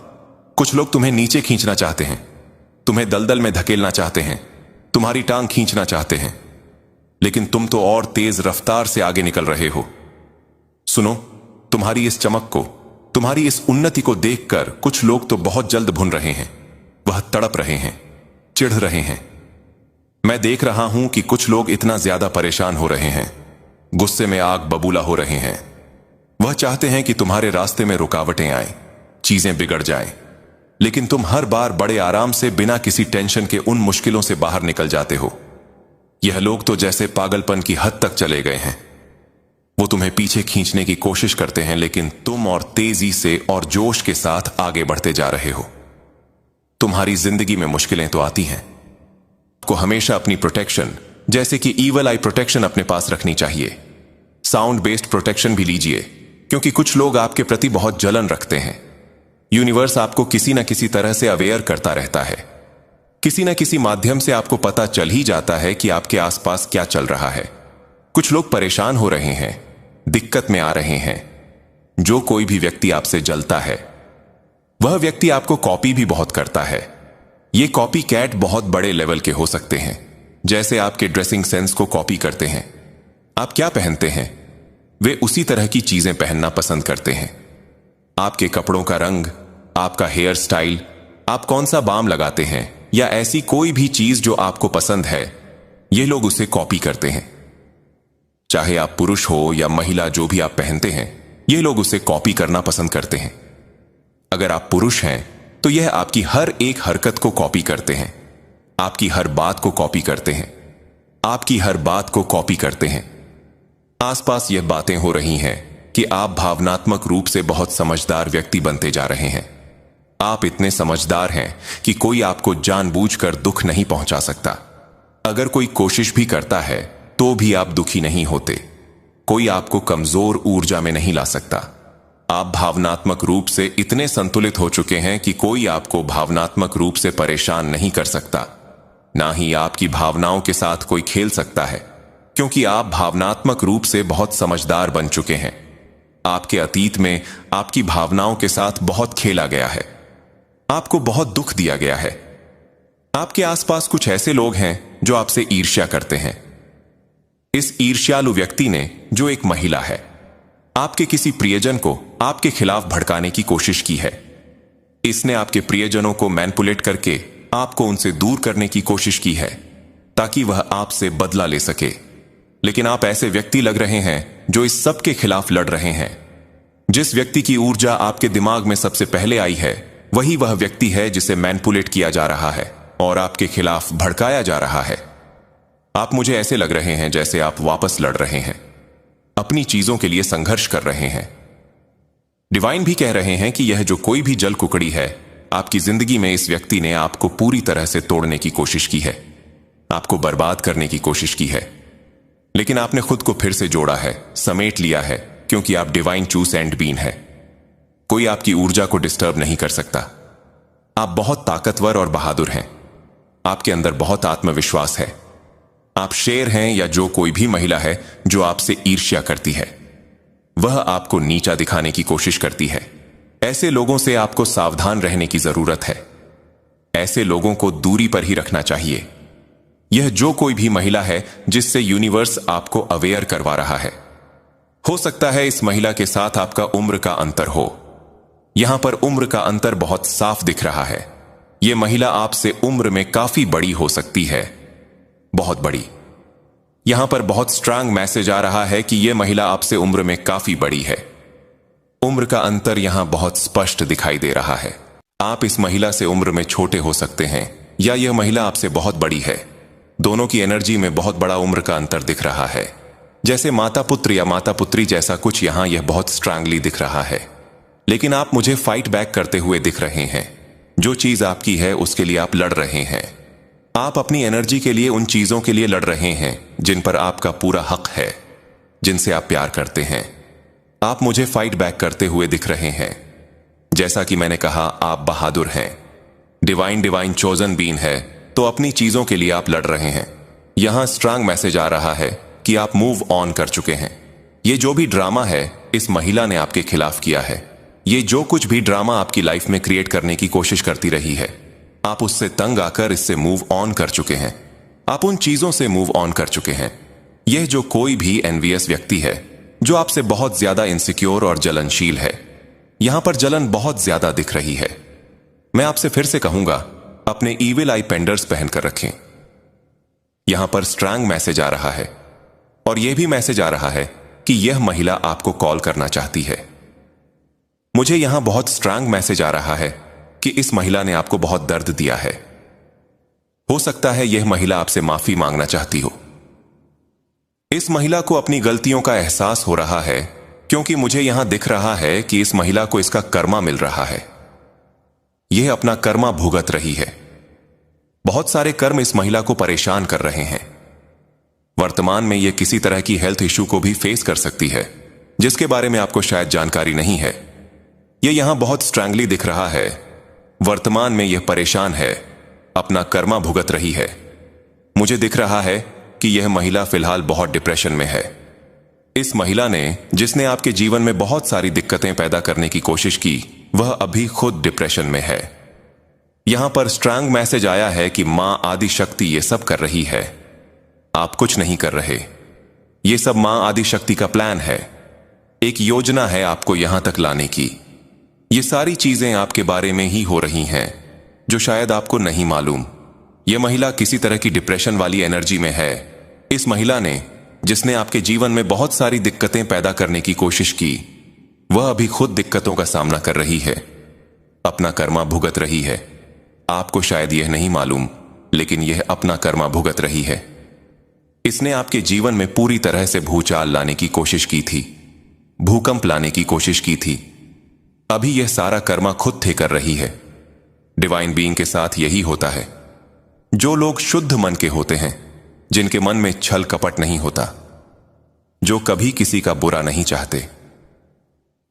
कुछ लोग तुम्हें नीचे खींचना चाहते हैं, तुम्हें दलदल में धकेलना चाहते हैं, तुम्हारी टांग खींचना चाहते हैं, लेकिन तुम तो और तेज रफ्तार से आगे निकल रहे हो। सुनो, तुम्हारी इस चमक को, तुम्हारी इस उन्नति को देखकर कुछ लोग तो बहुत जल्द भुन रहे हैं। वह तड़प रहे हैं, चिढ़ रहे हैं। मैं देख रहा हूं कि कुछ लोग इतना ज्यादा परेशान हो रहे हैं, गुस्से में आग बबूला हो रहे हैं। वह चाहते हैं कि तुम्हारे रास्ते में रुकावटें आएं, चीजें बिगड़ जाएं, लेकिन तुम हर बार बड़े आराम से बिना किसी टेंशन के उन मुश्किलों से बाहर निकल जाते हो। यह लोग तो जैसे पागलपन की हद तक चले गए हैं। वो तुम्हें पीछे खींचने की कोशिश करते हैं, लेकिन तुम और तेजी से और जोश के साथ आगे बढ़ते जा रहे हो। तुम्हारी जिंदगी में मुश्किलें तो आती हैं, आपको हमेशा अपनी प्रोटेक्शन, जैसे कि ईवल आई प्रोटेक्शन अपने पास रखनी चाहिए। साउंड बेस्ड प्रोटेक्शन भी लीजिए, क्योंकि कुछ लोग आपके प्रति बहुत जलन रखते हैं। यूनिवर्स आपको किसी न किसी तरह से अवेयर करता रहता है। किसी न किसी माध्यम से आपको पता चल ही जाता है कि आपके आसपास क्या चल रहा है। कुछ लोग परेशान हो रहे हैं, दिक्कत में आ रहे हैं। जो कोई भी व्यक्ति आपसे जलता है, वह व्यक्ति आपको कॉपी भी बहुत करता है। ये कॉपी कैट बहुत बड़े लेवल के हो सकते हैं, जैसे आपके ड्रेसिंग सेंस को कॉपी करते हैं। आप क्या पहनते हैं, वे उसी तरह की चीजें पहनना पसंद करते हैं। आपके कपड़ों का रंग, आपका हेयर स्टाइल, आप कौन सा बाम लगाते हैं, या ऐसी कोई भी चीज जो आपको पसंद है, ये लोग उसे कॉपी करते हैं। चाहे आप पुरुष हो या महिला, जो भी आप पहनते हैं, ये लोग उसे कॉपी करना पसंद करते हैं। अगर आप पुरुष हैं तो यह आपकी हर एक हरकत को कॉपी करते हैं, आपकी हर बात को कॉपी करते हैं, आपकी हर बात को कॉपी करते हैं। आसपास यह बातें हो रही हैं कि आप भावनात्मक रूप से बहुत समझदार व्यक्ति बनते जा रहे हैं। आप इतने समझदार हैं कि कोई आपको जानबूझकर दुख नहीं पहुंचा सकता। अगर कोई कोशिश भी करता है तो भी आप दुखी नहीं होते। कोई आपको कमजोर ऊर्जा में नहीं ला सकता। आप भावनात्मक रूप से इतने संतुलित हो चुके हैं कि कोई आपको भावनात्मक रूप से परेशान नहीं कर सकता। ना ही आपकी भावनाओं के साथ कोई खेल सकता है, क्योंकि आप भावनात्मक रूप से बहुत समझदार बन चुके हैं। आपके अतीत में आपकी भावनाओं के साथ बहुत खेला गया है, आपको बहुत दुख दिया गया है। आपके आसपास कुछ ऐसे लोग हैं जो आपसे ईर्ष्या करते हैं। इस ईर्ष्यालु व्यक्ति ने, जो एक महिला है, आपके किसी प्रियजन को आपके खिलाफ भड़काने की कोशिश की है। इसने आपके प्रियजनों को मैनिपुलेट करके आपको उनसे दूर करने की कोशिश की है, ताकि वह आपसे बदला ले सके। लेकिन आप ऐसे व्यक्ति लग रहे हैं जो इस सब के खिलाफ लड़ रहे हैं। जिस व्यक्ति की ऊर्जा आपके दिमाग में सबसे पहले आई है, वही वह व्यक्ति है जिसे मैनिपुलेट किया जा रहा है और आपके खिलाफ भड़काया जा रहा है। आप मुझे ऐसे लग रहे हैं जैसे आप वापस लड़ रहे हैं, अपनी चीजों के लिए संघर्ष कर रहे हैं। डिवाइन भी कह रहे हैं कि यह जो कोई भी जल कुकड़ी है, आपकी जिंदगी में इस व्यक्ति ने आपको पूरी तरह से तोड़ने की कोशिश की है, आपको बर्बाद करने की कोशिश की है। लेकिन आपने खुद को फिर से जोड़ा है, समेट लिया है, क्योंकि आप डिवाइन चूज एंड बीन है। कोई आपकी ऊर्जा को डिस्टर्ब नहीं कर सकता। आप बहुत ताकतवर और बहादुर हैं। आपके अंदर बहुत आत्मविश्वास है। आप शेर हैं, या जो कोई भी महिला है जो आपसे ईर्ष्या करती है, वह आपको नीचा दिखाने की कोशिश करती है। ऐसे लोगों से आपको सावधान रहने की जरूरत है। ऐसे लोगों को दूरी पर ही रखना चाहिए। यह जो कोई भी महिला है जिससे यूनिवर्स आपको अवेयर करवा रहा है। हो सकता है इस महिला के साथ आपका उम्र का अंतर हो। यहां पर उम्र का अंतर बहुत साफ दिख रहा है। यह महिला आपसे उम्र में काफी बड़ी हो सकती है, बहुत बड़ी। यहां पर बहुत स्ट्रांग मैसेज आ रहा है कि यह महिला आपसे उम्र में काफी बड़ी है। उम्र का अंतर यहां बहुत स्पष्ट दिखाई दे रहा है। आप इस महिला से उम्र में छोटे हो सकते हैं, या यह महिला आपसे बहुत बड़ी है। दोनों की एनर्जी में बहुत बड़ा उम्र का अंतर दिख रहा है, जैसे माता पुत्र या माता पुत्री जैसा कुछ। यहां यह बहुत स्ट्रांगली दिख रहा है। लेकिन आप मुझे फाइट बैक करते हुए दिख रहे हैं। जो चीज आपकी है उसके लिए आप लड़ रहे हैं। आप अपनी एनर्जी के लिए उन चीजों के लिए लड़ रहे हैं जिन पर आपका पूरा हक है, जिनसे आप प्यार करते हैं। आप मुझे फाइट बैक करते हुए दिख रहे हैं। जैसा कि मैंने कहा, आप बहादुर हैं। डिवाइन चोजन बीन है, तो अपनी चीजों के लिए आप लड़ रहे हैं। यहां स्ट्रांग मैसेज आ रहा है कि आप मूव ऑन कर चुके हैं। ये जो भी ड्रामा है इस महिला ने आपके खिलाफ किया है, ये जो कुछ भी ड्रामा आपकी लाइफ में क्रिएट करने की कोशिश करती रही है, आप उससे तंग आकर इससे मूव ऑन कर चुके हैं। आप उन चीजों से मूव ऑन कर चुके हैं। यह जो कोई भी एनवियस व्यक्ति है, जो आपसे बहुत ज्यादा इनसिक्योर और जलनशील है, यहां पर जलन बहुत ज्यादा दिख रही है। मैं आपसे फिर से कहूंगा, अपने ईविल आई पेंडर्स पहनकर रखें। यहां पर स्ट्रांग मैसेज आ रहा है और यह भी मैसेज आ रहा है कि यह महिला आपको कॉल करना चाहती है। मुझे यहां बहुत स्ट्रांग मैसेज आ रहा है कि इस महिला ने आपको बहुत दर्द दिया है। हो सकता है यह महिला आपसे माफी मांगना चाहती हो। इस महिला को अपनी गलतियों का एहसास हो रहा है, क्योंकि मुझे यहां दिख रहा है कि इस महिला को इसका कर्मा मिल रहा है। यह अपना कर्मा भुगत रही है। बहुत सारे कर्म इस महिला को परेशान कर रहे हैं। वर्तमान में यह किसी तरह की हेल्थ इश्यू को भी फेस कर सकती है, जिसके बारे में आपको शायद जानकारी नहीं है। यह यहां बहुत स्ट्रांगली दिख रहा है। वर्तमान में यह परेशान है, अपना कर्मा भुगत रही है। मुझे दिख रहा है कि यह महिला फिलहाल बहुत डिप्रेशन में है। इस महिला ने, जिसने आपके जीवन में बहुत सारी दिक्कतें पैदा करने की कोशिश की, वह अभी खुद डिप्रेशन में है। यहां पर स्ट्रांग मैसेज आया है कि मां आदि शक्ति ये सब कर रही है, आप कुछ नहीं कर रहे। ये सब मां आदि शक्ति का प्लान है, एक योजना है आपको यहां तक लाने की। ये सारी चीजें आपके बारे में ही हो रही हैं, जो शायद आपको नहीं मालूम। यह महिला किसी तरह की डिप्रेशन वाली एनर्जी में है। इस महिला ने, जिसने आपके जीवन में बहुत सारी दिक्कतें पैदा करने की कोशिश की, वह अभी खुद दिक्कतों का सामना कर रही है, अपना कर्मा भुगत रही है। आपको शायद यह नहीं मालूम, लेकिन यह अपना कर्मा भुगत रही है। इसने आपके जीवन में पूरी तरह से भूचाल लाने की कोशिश की थी, भूकंप लाने की कोशिश की थी। अभी यह सारा कर्मा खुद थे कर रही है। डिवाइन बीइंग के साथ यही होता है। जो लोग शुद्ध मन के होते हैं, जिनके मन में छल कपट नहीं होता, जो कभी किसी का बुरा नहीं चाहते,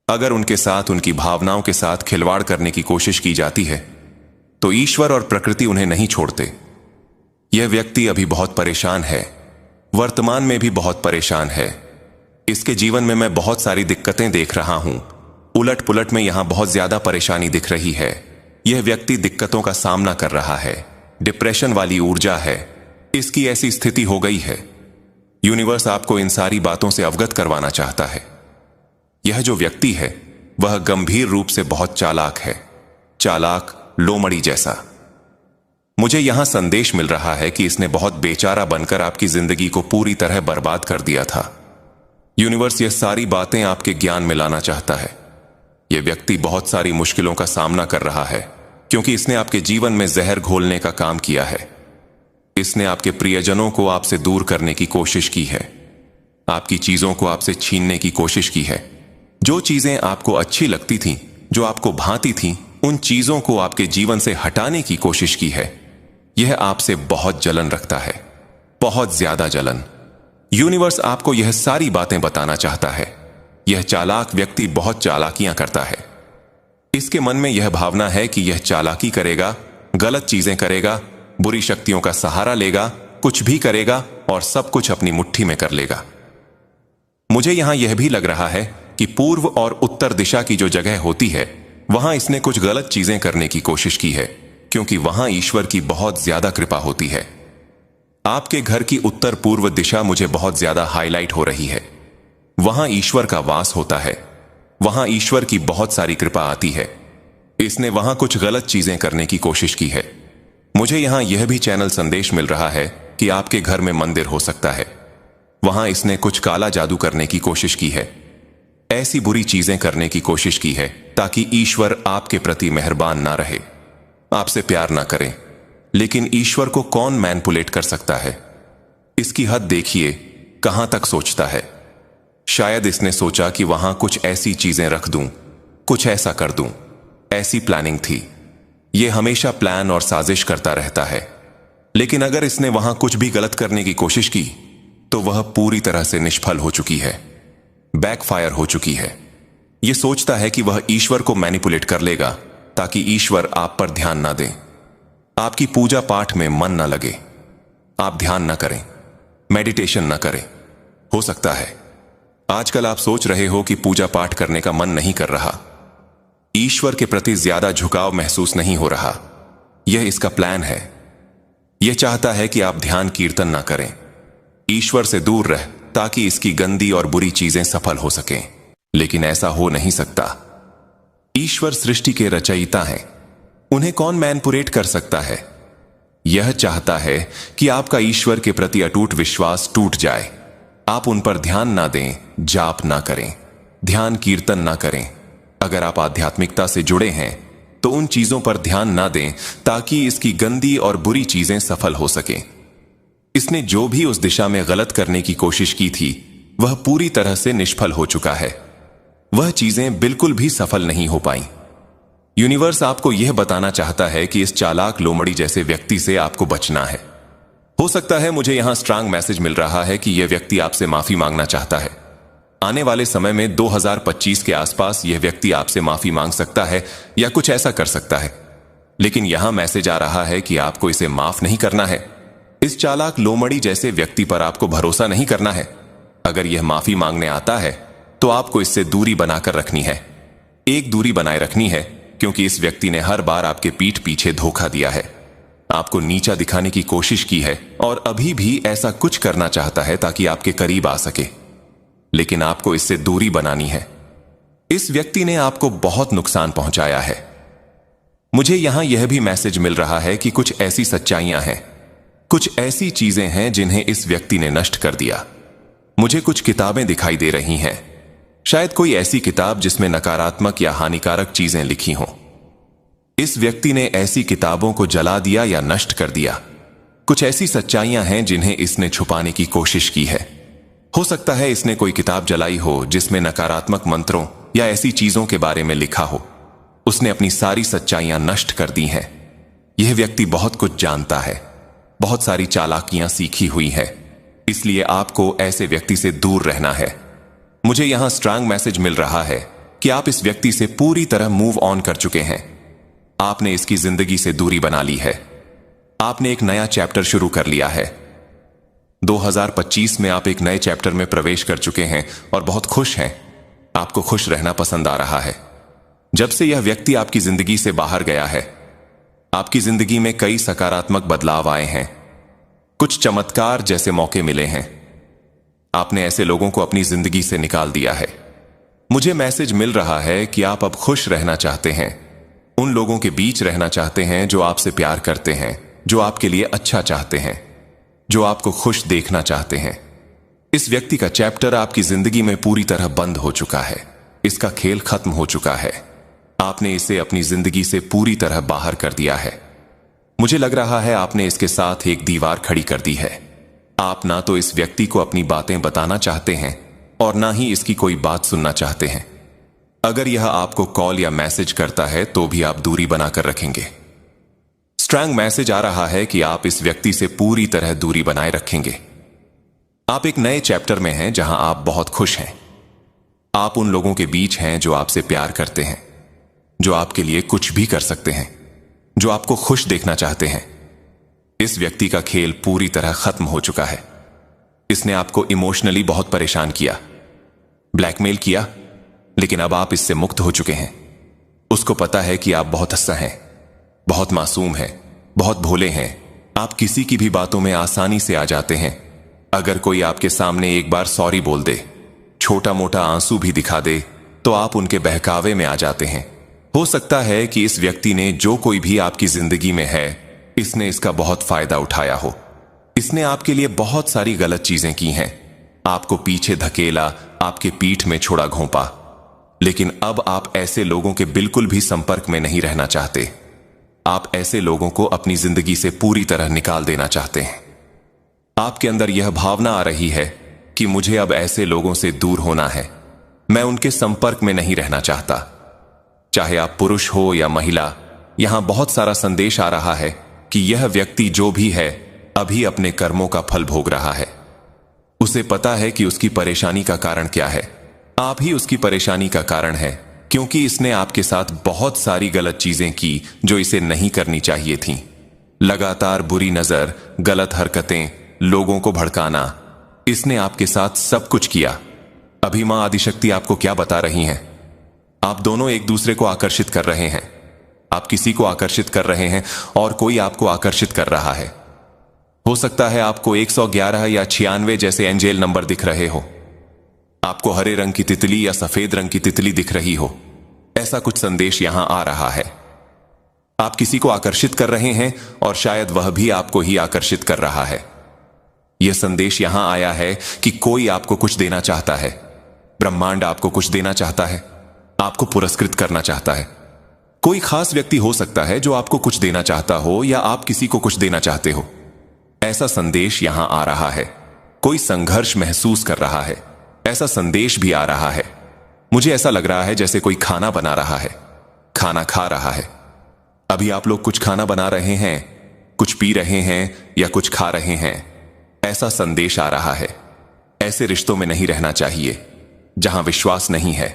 अगर उनके साथ, उनकी भावनाओं के साथ खिलवाड़ करने की कोशिश की जाती है, तो ईश्वर और प्रकृति उन्हें नहीं छोड़ते। यह व्यक्ति अभी बहुत परेशान है, वर्तमान में भी बहुत परेशान है। इसके जीवन में मैं बहुत सारी दिक्कतें देख रहा हूं। उलट पुलट में यहां बहुत ज्यादा परेशानी दिख रही है। यह व्यक्ति दिक्कतों का सामना कर रहा है, डिप्रेशन वाली ऊर्जा है, इसकी ऐसी स्थिति हो गई है। यूनिवर्स आपको इन सारी बातों से अवगत करवाना चाहता है। यह जो व्यक्ति है, वह गंभीर रूप से बहुत चालाक है, चालाक लोमड़ी जैसा। मुझे यहां संदेश मिल रहा है कि इसने बहुत बेचारा बनकर आपकी जिंदगी को पूरी तरह बर्बाद कर दिया था। यूनिवर्स यह सारी बातें आपके ज्ञान में लाना चाहता है। यह व्यक्ति बहुत सारी मुश्किलों का सामना कर रहा है, क्योंकि इसने आपके जीवन में जहर घोलने का काम किया है। इसने आपके प्रियजनों को आपसे दूर करने की कोशिश की है, आपकी चीजों को आपसे छीनने की कोशिश की है। जो चीजें आपको अच्छी लगती थीं, जो आपको भाती थीं, उन चीजों को आपके जीवन से हटाने की कोशिश की है। यह आपसे बहुत जलन रखता है, बहुत ज्यादा जलन। यूनिवर्स आपको यह सारी बातें बताना चाहता है। यह चालाक व्यक्ति बहुत चालाकियां करता है। इसके मन में यह भावना है कि यह चालाकी करेगा, गलत चीजें करेगा, बुरी शक्तियों का सहारा लेगा, कुछ भी करेगा और सब कुछ अपनी मुट्ठी में कर लेगा। मुझे यहां यह भी लग रहा है कि पूर्व और उत्तर दिशा की जो जगह होती है, वहां इसने कुछ गलत चीजें करने की कोशिश की है, क्योंकि वहां ईश्वर की बहुत ज्यादा कृपा होती है। आपके घर की उत्तर पूर्व दिशा मुझे बहुत ज्यादा हाईलाइट हो रही है। वहां ईश्वर का वास होता है, वहां ईश्वर की बहुत सारी कृपा आती है। इसने वहां कुछ गलत चीजें करने की कोशिश की है। मुझे यहां यह भी चैनल संदेश मिल रहा है कि आपके घर में मंदिर हो सकता है। वहां इसने कुछ काला जादू करने की कोशिश की है, ऐसी बुरी चीजें करने की कोशिश की है ताकि ईश्वर आपके प्रति मेहरबान ना रहे, आपसे प्यार ना करें। लेकिन ईश्वर को कौन मैनिपुलेट कर सकता है? इसकी हद देखिए, कहां तक सोचता है। शायद इसने सोचा कि वहां कुछ ऐसी चीजें रख दूं, कुछ ऐसा कर दूं। ऐसी प्लानिंग थी। यह हमेशा प्लान और साजिश करता रहता है। लेकिन अगर इसने वहां कुछ भी गलत करने की कोशिश की, तो वह पूरी तरह से निष्फल हो चुकी है, बैकफायर हो चुकी है। यह सोचता है कि वह ईश्वर को मैनिपुलेट कर लेगा ताकि ईश्वर आप पर ध्यान ना दें, आपकी पूजा पाठ में मन ना लगे, आप ध्यान ना करें, मेडिटेशन ना करें। हो सकता है आजकल आप सोच रहे हो कि पूजा पाठ करने का मन नहीं कर रहा, ईश्वर के प्रति ज्यादा झुकाव महसूस नहीं हो रहा। यह इसका प्लान है। यह चाहता है कि आप ध्यान कीर्तन ना करें, ईश्वर से दूर रह, ताकि इसकी गंदी और बुरी चीजें सफल हो सकें। लेकिन ऐसा हो नहीं सकता। ईश्वर सृष्टि के रचयिता हैं, उन्हें कौन मैनिपुलेट कर सकता है? यह चाहता है कि आपका ईश्वर के प्रति अटूट विश्वास टूट जाए। आप उन पर ध्यान ना दें, जाप ना करें, ध्यान कीर्तन ना करें। अगर आप आध्यात्मिकता से जुड़े हैं तो उन चीजों पर ध्यान ना दें ताकि इसकी गंदी और बुरी चीजें सफल हो सकें। इसने जो भी उस दिशा में गलत करने की कोशिश की थी वह पूरी तरह से निष्फल हो चुका है। वह चीजें बिल्कुल भी सफल नहीं हो पाई। यूनिवर्स आपको यह बताना चाहता है कि इस चालाक लोमड़ी जैसे व्यक्ति से आपको बचना है। हो सकता है मुझे यहां स्ट्रांग मैसेज मिल रहा है कि यह व्यक्ति आपसे माफी मांगना चाहता है। आने वाले समय में 2025 के आसपास यह व्यक्ति आपसे माफी मांग सकता है या कुछ ऐसा कर सकता है। लेकिन यहां मैसेज आ रहा है कि आपको इसे माफ नहीं करना है। इस चालाक लोमड़ी जैसे व्यक्ति पर आपको भरोसा नहीं करना है। अगर यह माफी मांगने आता है तो आपको इससे दूरी बनाकर रखनी है। एक दूरी बनाए रखनी है, क्योंकि इस व्यक्ति ने हर बार आपके पीठ पीछे धोखा दिया है, आपको नीचा दिखाने की कोशिश की है और अभी भी ऐसा कुछ करना चाहता है ताकि आपके करीब आ सके। लेकिन आपको इससे दूरी बनानी है। इस व्यक्ति ने आपको बहुत नुकसान पहुंचाया है। मुझे यहां यह भी मैसेज मिल रहा है कि कुछ ऐसी सच्चाइयां हैं, कुछ ऐसी चीजें हैं जिन्हें इस व्यक्ति ने नष्ट कर दिया। मुझे कुछ किताबें दिखाई दे रही हैं, शायद कोई ऐसी किताब जिसमें नकारात्मक या हानिकारक चीजें लिखी हों। इस व्यक्ति ने ऐसी किताबों को जला दिया या नष्ट कर दिया। कुछ ऐसी सच्चाइयां हैं जिन्हें इसने छुपाने की कोशिश की है। हो सकता है इसने कोई किताब जलाई हो जिसमें नकारात्मक मंत्रों या ऐसी चीजों के बारे में लिखा हो। उसने अपनी सारी सच्चाइयां नष्ट कर दी हैं। यह व्यक्ति बहुत कुछ जानता है, बहुत सारी चालाकियां सीखी हुई है, इसलिए आपको ऐसे व्यक्ति से दूर रहना है। मुझे यहां स्ट्रांग मैसेज मिल रहा है कि आप इस व्यक्ति से पूरी तरह मूव ऑन कर चुके हैं। आपने इसकी जिंदगी से दूरी बना ली है। आपने एक नया चैप्टर शुरू कर लिया है। 2025 में आप एक नए चैप्टर में प्रवेश कर चुके हैं और बहुत खुश हैं। आपको खुश रहना पसंद आ रहा है। जब से यह व्यक्ति आपकी जिंदगी से बाहर गया है, आपकी जिंदगी में कई सकारात्मक बदलाव आए हैं। कुछ चमत्कार जैसे मौके मिले हैं। आपने ऐसे लोगों को अपनी जिंदगी से निकाल दिया है। मुझे मैसेज मिल रहा है कि आप अब खुश रहना चाहते हैं, उन लोगों के बीच रहना चाहते हैं जो आपसे प्यार करते हैं, जो आपके लिए अच्छा चाहते हैं, जो आपको खुश देखना चाहते हैं। इस व्यक्ति का चैप्टर आपकी जिंदगी में पूरी तरह बंद हो चुका है। इसका खेल खत्म हो चुका है। आपने इसे अपनी जिंदगी से पूरी तरह बाहर कर दिया है। मुझे लग रहा है आपने इसके साथ एक दीवार खड़ी कर दी है। आप ना तो इस व्यक्ति को अपनी बातें बताना चाहते हैं और ना ही इसकी कोई बात सुनना चाहते हैं। अगर यह आपको कॉल या मैसेज करता है तो भी आप दूरी बनाकर रखेंगे। स्ट्रांग मैसेज आ रहा है कि आप इस व्यक्ति से पूरी तरह दूरी बनाए रखेंगे। आप एक नए चैप्टर में हैं जहां आप बहुत खुश हैं। आप उन लोगों के बीच हैं जो आपसे प्यार करते हैं, जो आपके लिए कुछ भी कर सकते हैं, जो आपको खुश देखना चाहते हैं। इस व्यक्ति का खेल पूरी तरह खत्म हो चुका है। इसने आपको इमोशनली बहुत परेशान किया, ब्लैकमेल किया, लेकिन अब आप इससे मुक्त हो चुके हैं। उसको पता है कि आप बहुत अच्छा हैं, बहुत मासूम हैं, बहुत भोले हैं। आप किसी की भी बातों में आसानी से आ जाते हैं। अगर कोई आपके सामने एक बार सॉरी बोल दे, छोटा मोटा आंसू भी दिखा दे, तो आप उनके बहकावे में आ जाते हैं। हो सकता है कि इस व्यक्ति ने जो कोई भी आपकी जिंदगी में है, इसने इसका बहुत फायदा उठाया हो। इसने आपके लिए बहुत सारी गलत चीजें की हैं, आपको पीछे धकेला, आपके पीठ में छोड़ा घोंपा। लेकिन अब आप ऐसे लोगों के बिल्कुल भी संपर्क में नहीं रहना चाहते। आप ऐसे लोगों को अपनी जिंदगी से पूरी तरह निकाल देना चाहते हैं। आपके अंदर यह भावना आ रही है कि मुझे अब ऐसे लोगों से दूर होना है। मैं उनके संपर्क में नहीं रहना चाहता। चाहे आप पुरुष हो या महिला, यहां बहुत सारा संदेश आ रहा है कि यह व्यक्ति जो भी है अभी अपने कर्मों का फल भोग रहा है। उसे पता है कि उसकी परेशानी का कारण क्या है। आप ही उसकी परेशानी का कारण है, क्योंकि इसने आपके साथ बहुत सारी गलत चीजें की जो इसे नहीं करनी चाहिए थीं। लगातार बुरी नजर, गलत हरकतें, लोगों को भड़काना, इसने आपके साथ सब कुछ किया। अभी मां आदिशक्ति आपको क्या बता रही हैं? आप दोनों एक दूसरे को आकर्षित कर रहे हैं। आप किसी को आकर्षित कर रहे हैं और कोई आपको आकर्षित कर रहा है। हो सकता है आपको 111 या 96 जैसे एंजेल नंबर दिख रहे हो, आपको हरे रंग की तितली या सफेद रंग की तितली दिख रही हो। ऐसा कुछ संदेश यहां आ रहा है। आप किसी को आकर्षित कर रहे हैं और शायद वह भी आपको ही आकर्षित कर रहा है। यह संदेश यहां आया है कि कोई आपको कुछ देना चाहता है। ब्रह्मांड आपको कुछ देना चाहता है, आपको पुरस्कृत करना चाहता है। कोई खास व्यक्ति हो सकता है जो आपको कुछ देना चाहता हो या आप किसी को कुछ देना चाहते हो। ऐसा संदेश यहां आ रहा है। कोई संघर्ष महसूस कर रहा है, ऐसा संदेश भी आ रहा है। मुझे ऐसा लग रहा है जैसे कोई खाना बना रहा है, खाना खा रहा है। अभी आप लोग कुछ खाना बना रहे हैं, कुछ पी रहे हैं या कुछ खा रहे हैं। ऐसा संदेश आ रहा है। ऐसे रिश्तों में नहीं रहना चाहिए जहां विश्वास नहीं है।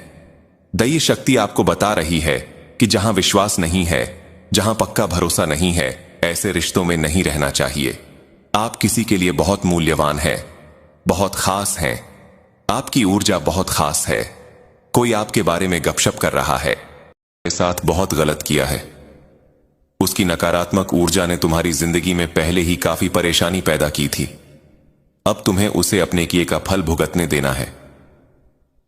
दैवीय शक्ति आपको बता रही है कि जहां विश्वास नहीं है, जहां पक्का भरोसा नहीं है, ऐसे रिश्तों में नहीं रहना चाहिए। आप किसी के लिए बहुत मूल्यवान हैं, बहुत खास हैं। आपकी ऊर्जा बहुत खास है। कोई आपके बारे में गपशप कर रहा है, के साथ बहुत गलत किया है। उसकी नकारात्मक ऊर्जा ने तुम्हारी जिंदगी में पहले ही काफी परेशानी पैदा की थी। अब तुम्हें उसे अपने किए का फल भुगतने देना है।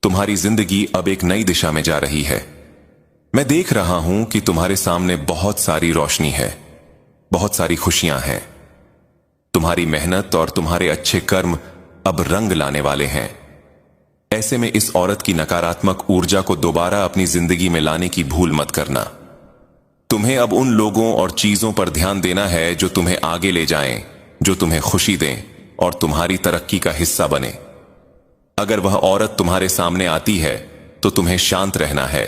तुम्हारी जिंदगी अब एक नई दिशा में जा रही है। मैं देख रहा हूं कि तुम्हारे सामने बहुत सारी रोशनी है, बहुत सारी खुशियां हैं। तुम्हारी मेहनत और तुम्हारे अच्छे कर्म अब रंग लाने वाले हैं। ऐसे में इस औरत की नकारात्मक ऊर्जा को दोबारा अपनी जिंदगी में लाने की भूल मत करना। तुम्हें अब उन लोगों और चीजों पर ध्यान देना है जो तुम्हें आगे ले जाएं, जो तुम्हें खुशी दें और तुम्हारी तरक्की का हिस्सा बने। अगर वह औरत तुम्हारे सामने आती है तो तुम्हें शांत रहना है,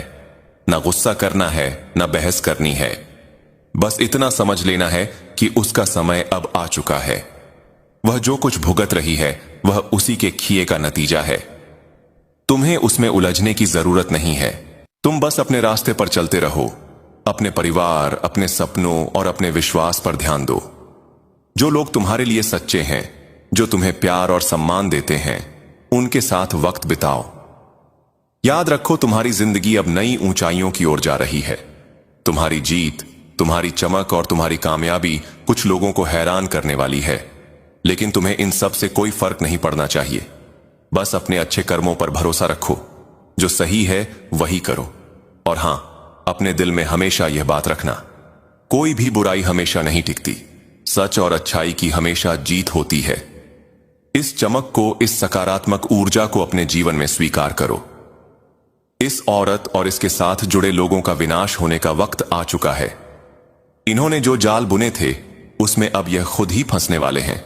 ना गुस्सा करना है, ना बहस करनी है। बस इतना समझ लेना है कि उसका समय अब आ चुका है। वह जो कुछ भुगत रही है वह उसी के किए का नतीजा है। तुम्हें उसमें उलझने की जरूरत नहीं है। तुम बस अपने रास्ते पर चलते रहो। अपने परिवार, अपने सपनों और अपने विश्वास पर ध्यान दो। जो लोग तुम्हारे लिए सच्चे हैं, जो तुम्हें प्यार और सम्मान देते हैं, उनके साथ वक्त बिताओ। याद रखो, तुम्हारी जिंदगी अब नई ऊंचाइयों की ओर जा रही है। तुम्हारी जीत, तुम्हारी चमक और तुम्हारी कामयाबी कुछ लोगों को हैरान करने वाली है, लेकिन तुम्हें इन सब से कोई फर्क नहीं पड़ना चाहिए। बस अपने अच्छे कर्मों पर भरोसा रखो। जो सही है वही करो। और हां, अपने दिल में हमेशा यह बात रखना, कोई भी बुराई हमेशा नहीं टिकती। सच और अच्छाई की हमेशा जीत होती है। इस चमक को, इस सकारात्मक ऊर्जा को अपने जीवन में स्वीकार करो। इस औरत और इसके साथ जुड़े लोगों का विनाश होने का वक्त आ चुका है। इन्होंने जो जाल बुने थे उसमें अब यह खुद ही फंसने वाले हैं।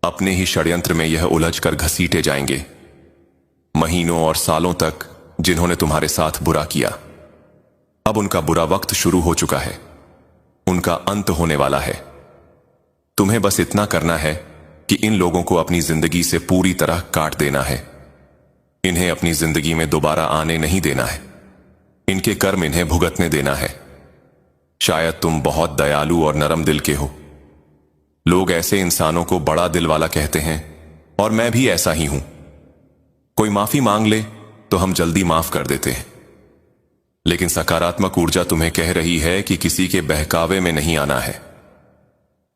अपने ही षड्यंत्र में यह उलझकर घसीटे जाएंगे। महीनों और सालों तक जिन्होंने तुम्हारे साथ बुरा किया, अब उनका बुरा वक्त शुरू हो चुका है। उनका अंत होने वाला है। तुम्हें बस इतना करना है कि इन लोगों को अपनी जिंदगी से पूरी तरह काट देना है। इन्हें अपनी जिंदगी में दोबारा आने नहीं देना है। इनके कर्म इन्हें भुगतने देना है। शायद तुम बहुत दयालु और नरम दिल के हो। लोग ऐसे इंसानों को बड़ा दिल वाला कहते हैं और मैं भी ऐसा ही हूं। कोई माफी मांग ले तो हम जल्दी माफ कर देते हैं, लेकिन सकारात्मक ऊर्जा तुम्हें कह रही है कि किसी के बहकावे में नहीं आना है।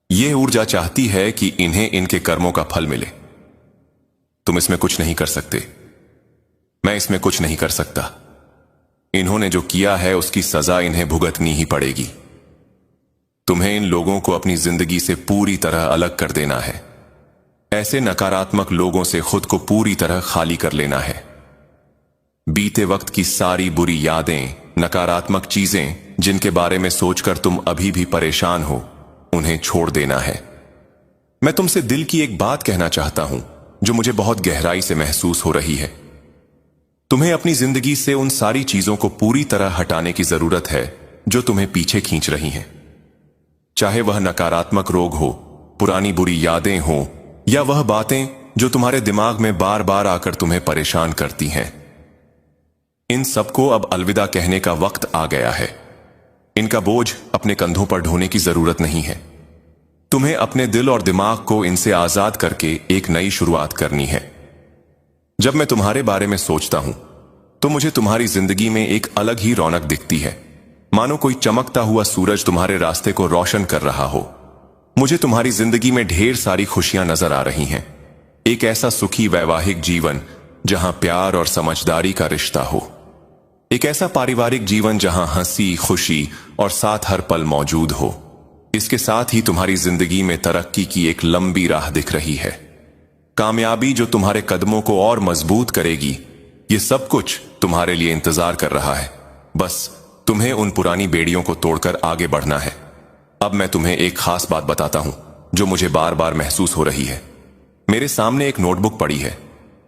यह ऊर्जा चाहती है कि इन्हें इनके कर्मों का फल मिले। तुम इसमें कुछ नहीं कर सकते। मैं इसमें कुछ नहीं कर सकता। इन्होंने जो किया है उसकी सजा इन्हें भुगतनी ही पड़ेगी। तुम्हें इन लोगों को अपनी जिंदगी से पूरी तरह अलग कर देना है। ऐसे नकारात्मक लोगों से खुद को पूरी तरह खाली कर लेना है। बीते वक्त की सारी बुरी यादें, नकारात्मक चीजें जिनके बारे में सोचकर तुम अभी भी परेशान हो, उन्हें छोड़ देना है। मैं तुमसे दिल की एक बात कहना चाहता हूं जो मुझे बहुत गहराई से महसूस हो रही है। तुम्हें अपनी जिंदगी से उन सारी चीजों को पूरी तरह हटाने की जरूरत है जो तुम्हें पीछे खींच रही हैं। चाहे वह नकारात्मक रोग हो, पुरानी बुरी यादें हो या वह बातें जो तुम्हारे दिमाग में बार बार आकर तुम्हें परेशान करती हैं। इन सबको अब अलविदा कहने का वक्त आ गया है। इनका बोझ अपने कंधों पर ढोने की जरूरत नहीं है। तुम्हें अपने दिल और दिमाग को इनसे आजाद करके एक नई शुरुआत करनी है। जब मैं तुम्हारे बारे में सोचता हूं तो मुझे तुम्हारी जिंदगी में एक अलग ही रौनक दिखती है। मानो कोई चमकता हुआ सूरज तुम्हारे रास्ते को रोशन कर रहा हो। मुझे तुम्हारी जिंदगी में ढेर सारी खुशियां नजर आ रही हैं। एक ऐसा सुखी वैवाहिक जीवन जहां प्यार और समझदारी का रिश्ता हो। एक ऐसा पारिवारिक जीवन जहां हंसी, खुशी और साथ हर पल मौजूद हो। इसके साथ ही तुम्हारी जिंदगी में तरक्की की एक लंबी राह दिख रही है। कामयाबी जो तुम्हारे कदमों को और मजबूत करेगी। ये सब कुछ तुम्हारे लिए इंतजार कर रहा है। बस तुम्हें उन पुरानी बेड़ियों को तोड़कर आगे बढ़ना है। अब मैं तुम्हें एक खास बात बताता हूं जो मुझे बार बार महसूस हो रही है। मेरे सामने एक नोटबुक पड़ी है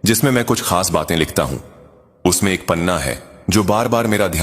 जिसमें मैं कुछ खास बातें लिखता हूं। उसमें एक पन्ना है जो बार बार मेरा ध्यान